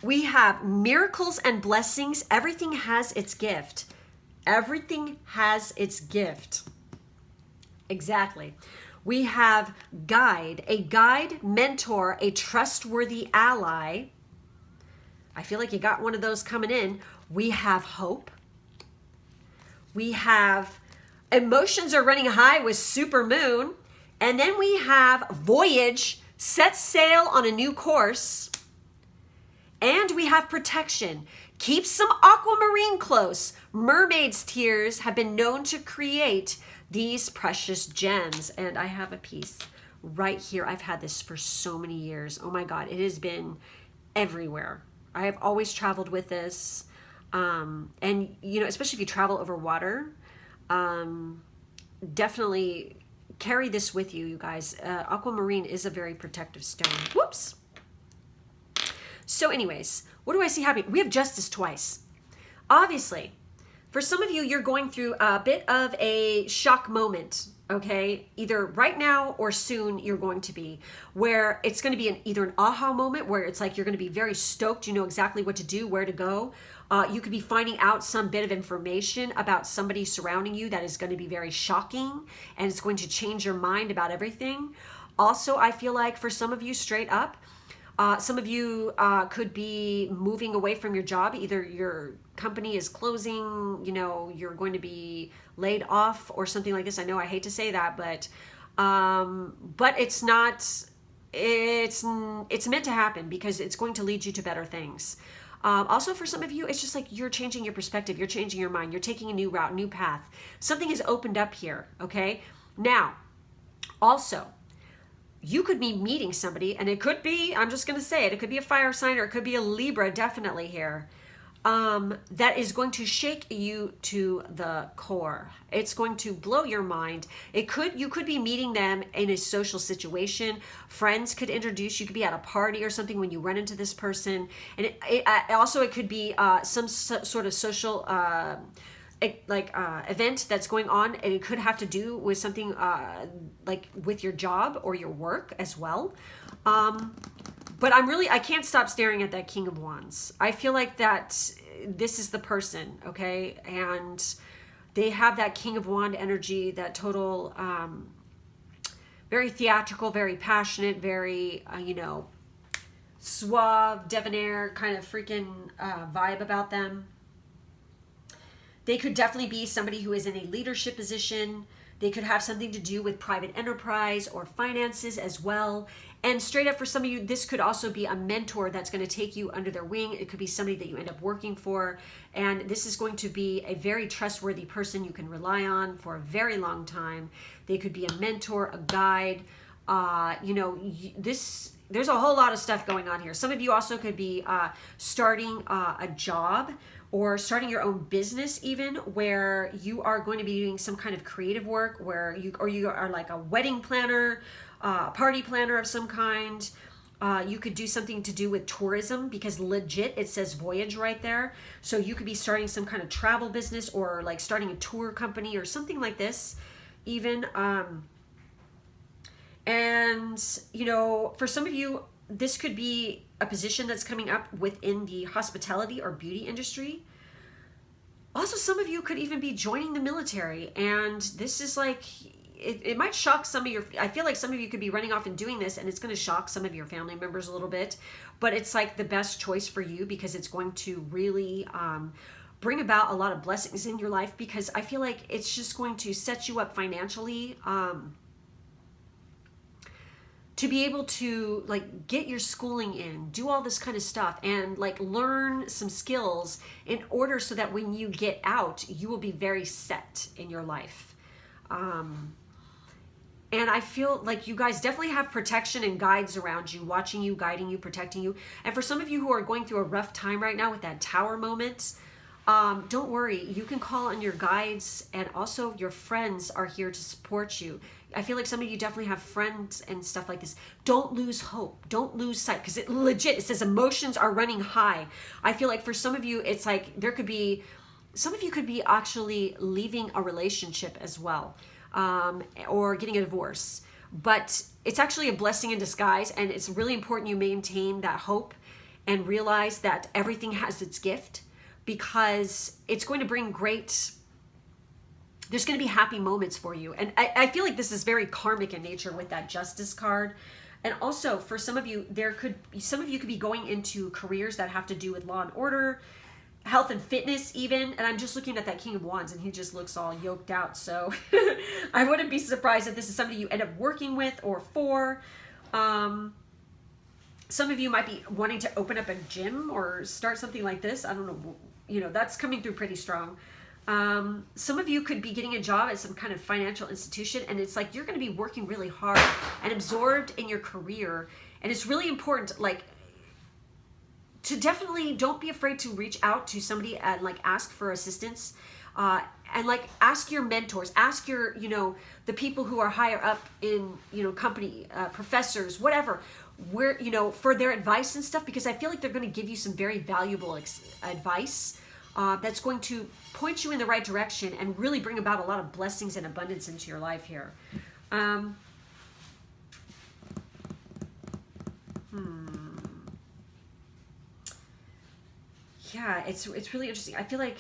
We have miracles and blessings. Everything has its gift. Everything has its gift. Exactly. We have guide, a guide, mentor, a trustworthy ally. I feel like you got one of those coming in. We have hope. We have emotions are running high with super moon. And then we have voyage, set sail on a new course. And we have protection. Keep some aquamarine close. Mermaid's tears have been known to create these precious gems. And I have a piece right here. I've had this for so many years. Oh my God, it has been everywhere. I have always traveled with this. And, you know, especially if you travel over water, definitely carry this with you, you guys. Aquamarine is a very protective stone. Whoops. So anyways, what do I see happening? We have justice twice. Obviously, for some of you, you're going through a bit of a shock moment, okay? Either right now or soon you're going to be, where it's going to be either an aha moment where it's like you're going to be very stoked, you know exactly what to do, where to go. You could be finding out some bit of information about somebody surrounding you that is going to be very shocking, and it's going to change your mind about everything. Also, I feel like for some of you, straight up, some of you could be moving away from your job. Either your company is closing, you know, you're going to be laid off or something like this. I know I hate to say that, but it's not, it's meant to happen because it's going to lead you to better things. Also, for some of you, it's just like you're changing your perspective. You're changing your mind. You're taking a new route, new path. Something has opened up here, okay? Now, also, you could be meeting somebody, and it could be, I'm just going to say it, it could be a fire sign or it could be a Libra, definitely here, that is going to shake you to the core. It's going to blow your mind. You could be meeting them in a social situation. Friends could introduce, you could be at a party or something when you run into this person. And it could be some sort of social event that's going on, and it could have to do with something like with your job or your work as well. But I can't stop staring at that King of Wands. I feel like that this is the person, okay? And they have that King of Wand energy, that total, very theatrical, very passionate, very, suave, debonair kind of freaking vibe about them. They could definitely be somebody who is in a leadership position. They could have something to do with private enterprise or finances as well. And straight up, for some of you, this could also be a mentor that's going to take you under their wing. It could be somebody that you end up working for. And this is going to be a very trustworthy person you can rely on for a very long time. They could be a mentor, a guide. There's a whole lot of stuff going on here. Some of you also could be starting a job or starting your own business, even, where you are going to be doing some kind of creative work, where you are like a wedding planner, party planner of some kind. You could do something to do with tourism, because legit it says voyage right there. So you could be starting some kind of travel business, or like starting a tour company or something like this even. And for some of you, this could be a position that's coming up within the hospitality or beauty industry. Also, some of you could even be joining the military, and this is like, it might shock some of I feel like some of you could be running off and doing this, and it's going to shock some of your family members a little bit, but it's like the best choice for you, because it's going to really bring about a lot of blessings in your life, because I feel like it's just going to set you up financially, to be able to like get your schooling in, do all this kind of stuff, and like learn some skills in order so that when you get out, you will be very set in your life. And I feel like you guys definitely have protection and guides around you, watching you, guiding you, protecting you. And for some of you who are going through a rough time right now with that Tower moment, don't worry, you can call on your guides, and also your friends are here to support you. I feel like some of you definitely have friends and stuff like this. Don't lose hope. Don't lose sight, because it says emotions are running high. I feel like for some of you, it's like some of you could be actually leaving a relationship as well, or getting a divorce. But it's actually a blessing in disguise, and it's really important you maintain that hope and realize that everything has its gift, because it's going to bring there's going to be happy moments for you. And I feel like this is very karmic in nature with that Justice card. And also for some of you, some of you could be going into careers that have to do with law and order, health and fitness even. And I'm just looking at that King of Wands, and he just looks all yoked out. So I wouldn't be surprised if this is somebody you end up working with or for. Some of you might be wanting to open up a gym or start something like this. I don't know. That's coming through pretty strong. Some of you could be getting a job at some kind of financial institution, and it's like you're going to be working really hard and absorbed in your career. And it's really important, like, to definitely don't be afraid to reach out to somebody and like ask for assistance, and like ask your mentors, ask your, the people who are higher up in, company, professors, whatever, where, for their advice and stuff, because I feel like they're going to give you some very valuable advice that's going to point you in the right direction and really bring about a lot of blessings and abundance into your life here. Yeah, it's really interesting. I feel like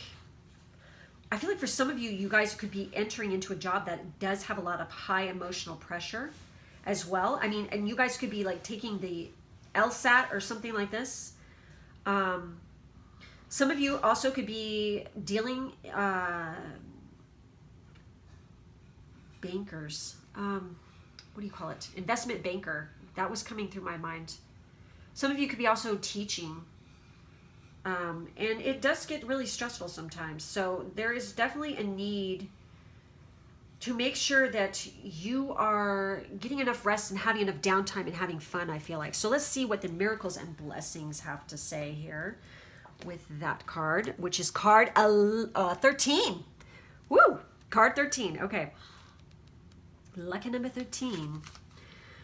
for some of you, you guys could be entering into a job that does have a lot of high emotional pressure as well. I mean, and you guys could be like taking the LSAT or something like this. Some of you also could be dealing, bankers, what do you call it? Investment banker. That was coming through my mind. Some of you could be also teaching. And it does get really stressful sometimes. So there is definitely a need to make sure that you are getting enough rest and having enough downtime and having fun, I feel like. So let's see what the miracles and blessings have to say here with that card, which is card 13. Woo! Card 13. Okay. Lucky number 13.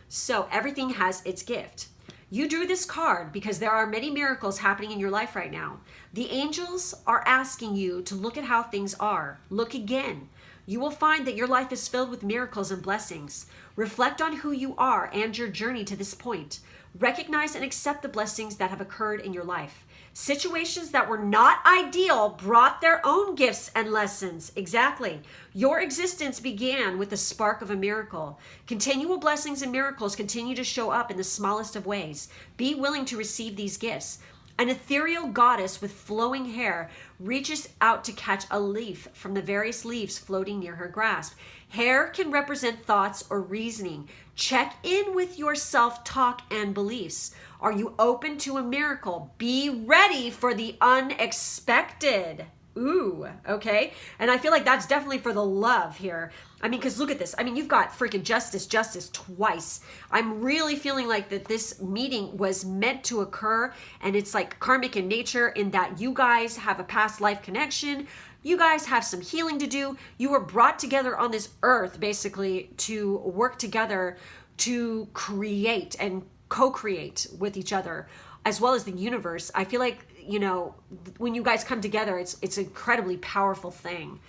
So everything has its gift. You drew this card because there are many miracles happening in your life right now. The angels are asking you to look at how things are. Look again. You will find that your life is filled with miracles and blessings. Reflect on who you are and your journey to this point. Recognize and accept the blessings that have occurred in your life. Situations that were not ideal brought their own gifts and lessons. Exactly. Your existence began with the spark of a miracle. Continual blessings and miracles continue to show up in the smallest of ways. Be willing to receive these gifts. An ethereal goddess with flowing hair reaches out to catch a leaf from the various leaves floating near her grasp. Hair can represent thoughts or reasoning. Check in with your self-talk and beliefs. Are you open to a miracle? Be ready for the unexpected. Ooh, okay. And I feel like that's definitely for the love here. I mean, because look at this. I mean, you've got freaking justice twice. I'm really feeling like that this meeting was meant to occur, and it's like karmic in nature in that you guys have a past life connection. You guys have some healing to do. You were brought together on this earth basically to work together to create and co-create with each other as well as the universe. I feel like, when you guys come together, it's an incredibly powerful thing.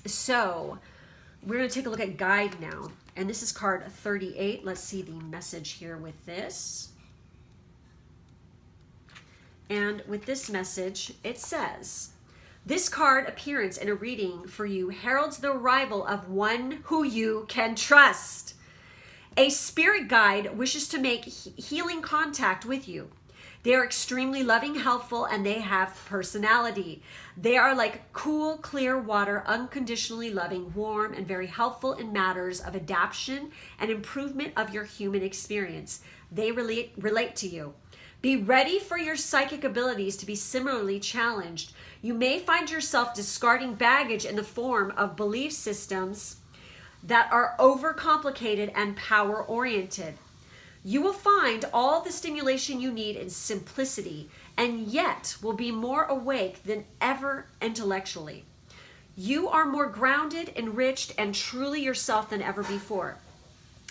So we're going to take a look at guide now. And this is card 38. Let's see the message here with this. And with this message, it says, this card appearance in a reading for you heralds the arrival of one who you can trust. A spirit guide wishes to make healing contact with you. They are extremely loving, helpful, and they have personality. They are like cool, clear water, unconditionally loving, warm, and very helpful in matters of adaptation and improvement of your human experience. They relate to you. Be ready for your psychic abilities to be similarly challenged. You may find yourself discarding baggage in the form of belief systems that are overcomplicated and power-oriented. You will find all the stimulation you need in simplicity, and yet will be more awake than ever intellectually. You are more grounded, enriched, and truly yourself than ever before.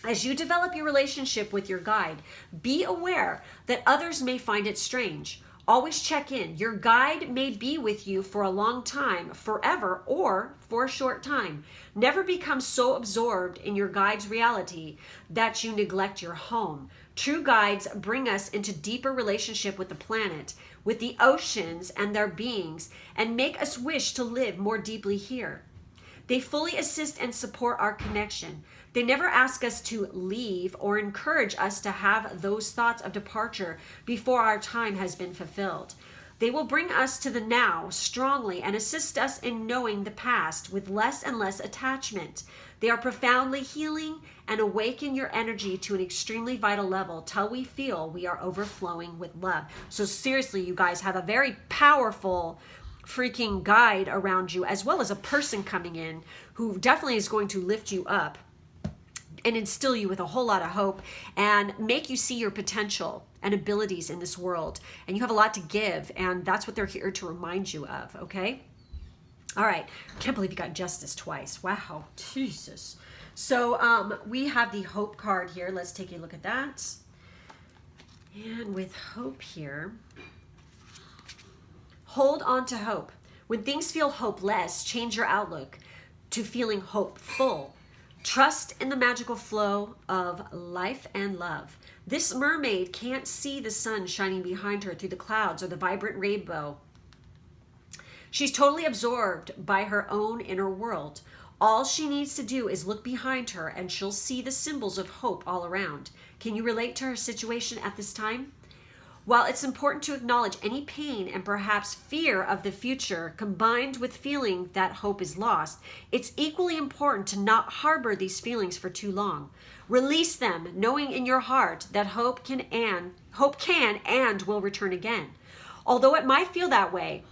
As you develop your relationship with your guide, be aware that others may find it strange. Always check in. Your guide may be with you for a long time, forever, or for a short time. Never become so absorbed in your guide's reality that you neglect your home. True guides bring us into deeper relationship with the planet, with the oceans and their beings, and make us wish to live more deeply here. They fully assist and support our connection. They never ask us to leave or encourage us to have those thoughts of departure before our time has been fulfilled. They will bring us to the now strongly and assist us in knowing the past with less and less attachment. They are profoundly healing and awaken your energy to an extremely vital level till we feel we are overflowing with love. So seriously, you guys have a very powerful freaking guide around you, as well as a person coming in who definitely is going to lift you up and instill you with a whole lot of hope and make you see your potential and abilities in this world. And you have a lot to give, and that's what they're here to remind you of, okay? All right. Can't believe you got justice twice. Wow. Jesus. So we have the hope card here. Let's take a look at that. And with hope here, hold on to hope. When things feel hopeless, change your outlook to feeling hopeful. Trust in the magical flow of life and love. This mermaid can't see the sun shining behind her through the clouds or the vibrant rainbow. She's totally absorbed by her own inner world. All she needs to do is look behind her and she'll see the symbols of hope all around. Can you relate to her situation at this time? While it's important to acknowledge any pain and perhaps fear of the future combined with feeling that hope is lost, it's equally important to not harbor these feelings for too long. Release them, knowing in your heart that hope can and will return again. Although it might feel that way,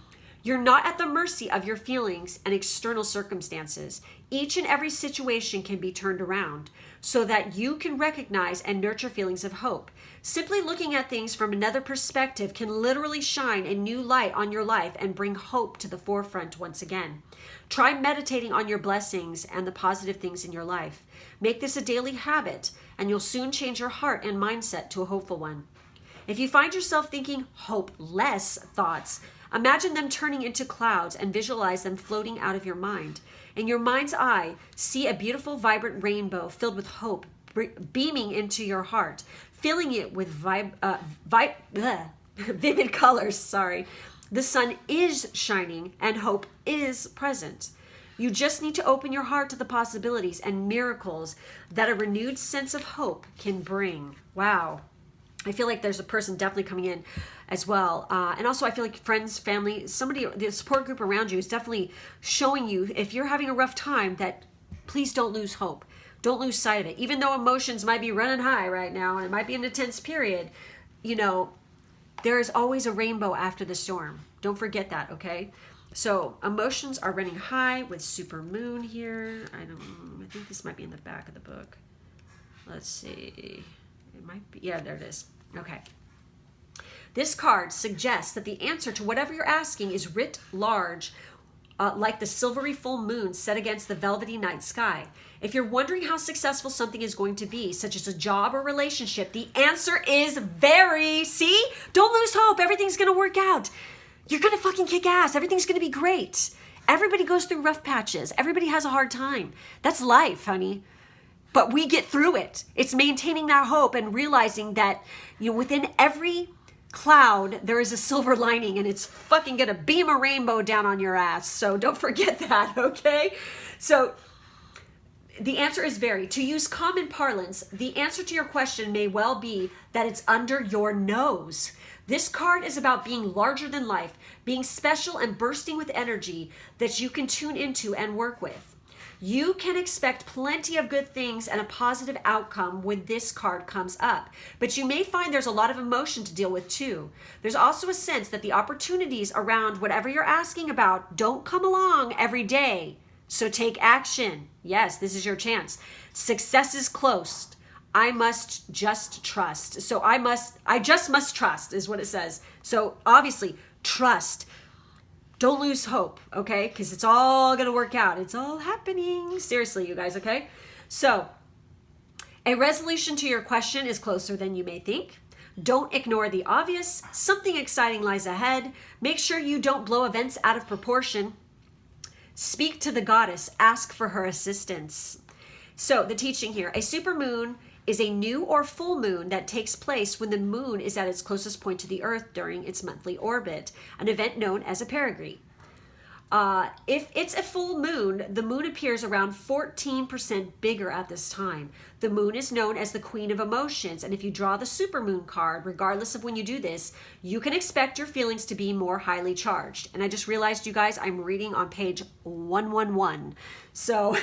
you're not at the mercy of your feelings and external circumstances. Each and every situation can be turned around so that you can recognize and nurture feelings of hope. Simply looking at things from another perspective can literally shine a new light on your life and bring hope to the forefront once again. Try meditating on your blessings and the positive things in your life. Make this a daily habit, and you'll soon change your heart and mindset to a hopeful one. If you find yourself thinking hopeless thoughts, imagine them turning into clouds and visualize them floating out of your mind. In your mind's eye, see a beautiful, vibrant rainbow filled with hope beaming into your heart, filling it with vivid colors. Sorry. The sun is shining and hope is present. You just need to open your heart to the possibilities and miracles that a renewed sense of hope can bring. Wow. I feel like there's a person definitely coming in as well. And also I feel like friends, family, somebody, the support group around you is definitely showing you, if you're having a rough time, that please don't lose hope. Don't lose sight of it. Even though emotions might be running high right now and it might be an intense period, you know, there is always a rainbow after the storm. Don't forget that, okay? So emotions are running high with super moon here. I think this might be in the back of the book. Let's see. It might be, yeah, there it is. Okay. This card suggests that the answer to whatever you're asking is writ large, like the silvery full moon set against the velvety night sky. If you're wondering how successful something is going to be, such as a job or relationship, the answer is very. See? Don't lose hope. Everything's going to work out. You're going to fucking kick ass. Everything's going to be great. Everybody goes through rough patches. Everybody has a hard time. That's life, honey. But we get through it. It's maintaining that hope and realizing that, you know, within every cloud there is a silver lining, and it's fucking gonna beam a rainbow down on your ass. So don't forget that, okay? So the answer is very. To use common parlance, the answer to your question may well be that it's under your nose. This card is about being larger than life, being special and bursting with energy that you can tune into and work with. You can expect plenty of good things and a positive outcome when this card comes up. But you may find there's a lot of emotion to deal with too. There's also a sense that the opportunities around whatever you're asking about don't come along every day. So take action. Yes, this is your chance. Success is close. I must just trust. So I just must trust is what it says. So obviously, trust. Don't lose hope, okay? Because it's all going to work out. It's all happening. Seriously, you guys, okay? So a resolution to your question is closer than you may think. Don't ignore the obvious. Something exciting lies ahead. Make sure you don't blow events out of proportion. Speak to the goddess. Ask for her assistance. So the teaching here, a supermoon is a new or full moon that takes place when the moon is at its closest point to the earth during its monthly orbit, an event known as a perigee. If it's a full moon, the moon appears around 14% bigger at this time. The moon is known as the queen of emotions, and if you draw the supermoon card, regardless of when you do this, you can expect your feelings to be more highly charged. And I just realized, you guys, I'm reading on page 111. So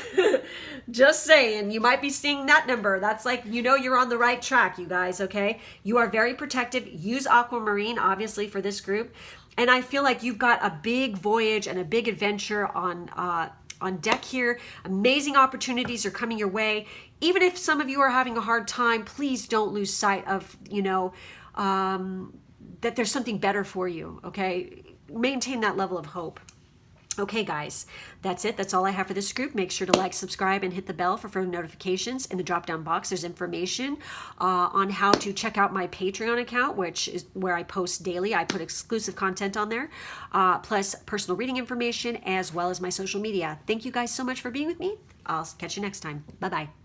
just saying, you might be seeing that number. That's like, you know, you're on the right track, you guys, okay? You are very protective. Use aquamarine, obviously, for this group. And I feel like you've got a big voyage and a big adventure on deck here. Amazing opportunities are coming your way. Even if some of you are having a hard time, please don't lose sight of, you know, that there's something better for you, okay? Maintain that level of hope. Okay, guys, that's it. That's all I have for this group. Make sure to like, subscribe, and hit the bell for further notifications. In the drop-down box, there's information on how to check out my Patreon account, which is where I post daily. I put exclusive content on there, plus personal reading information, as well as my social media. Thank you guys so much for being with me. I'll catch you next time. Bye-bye.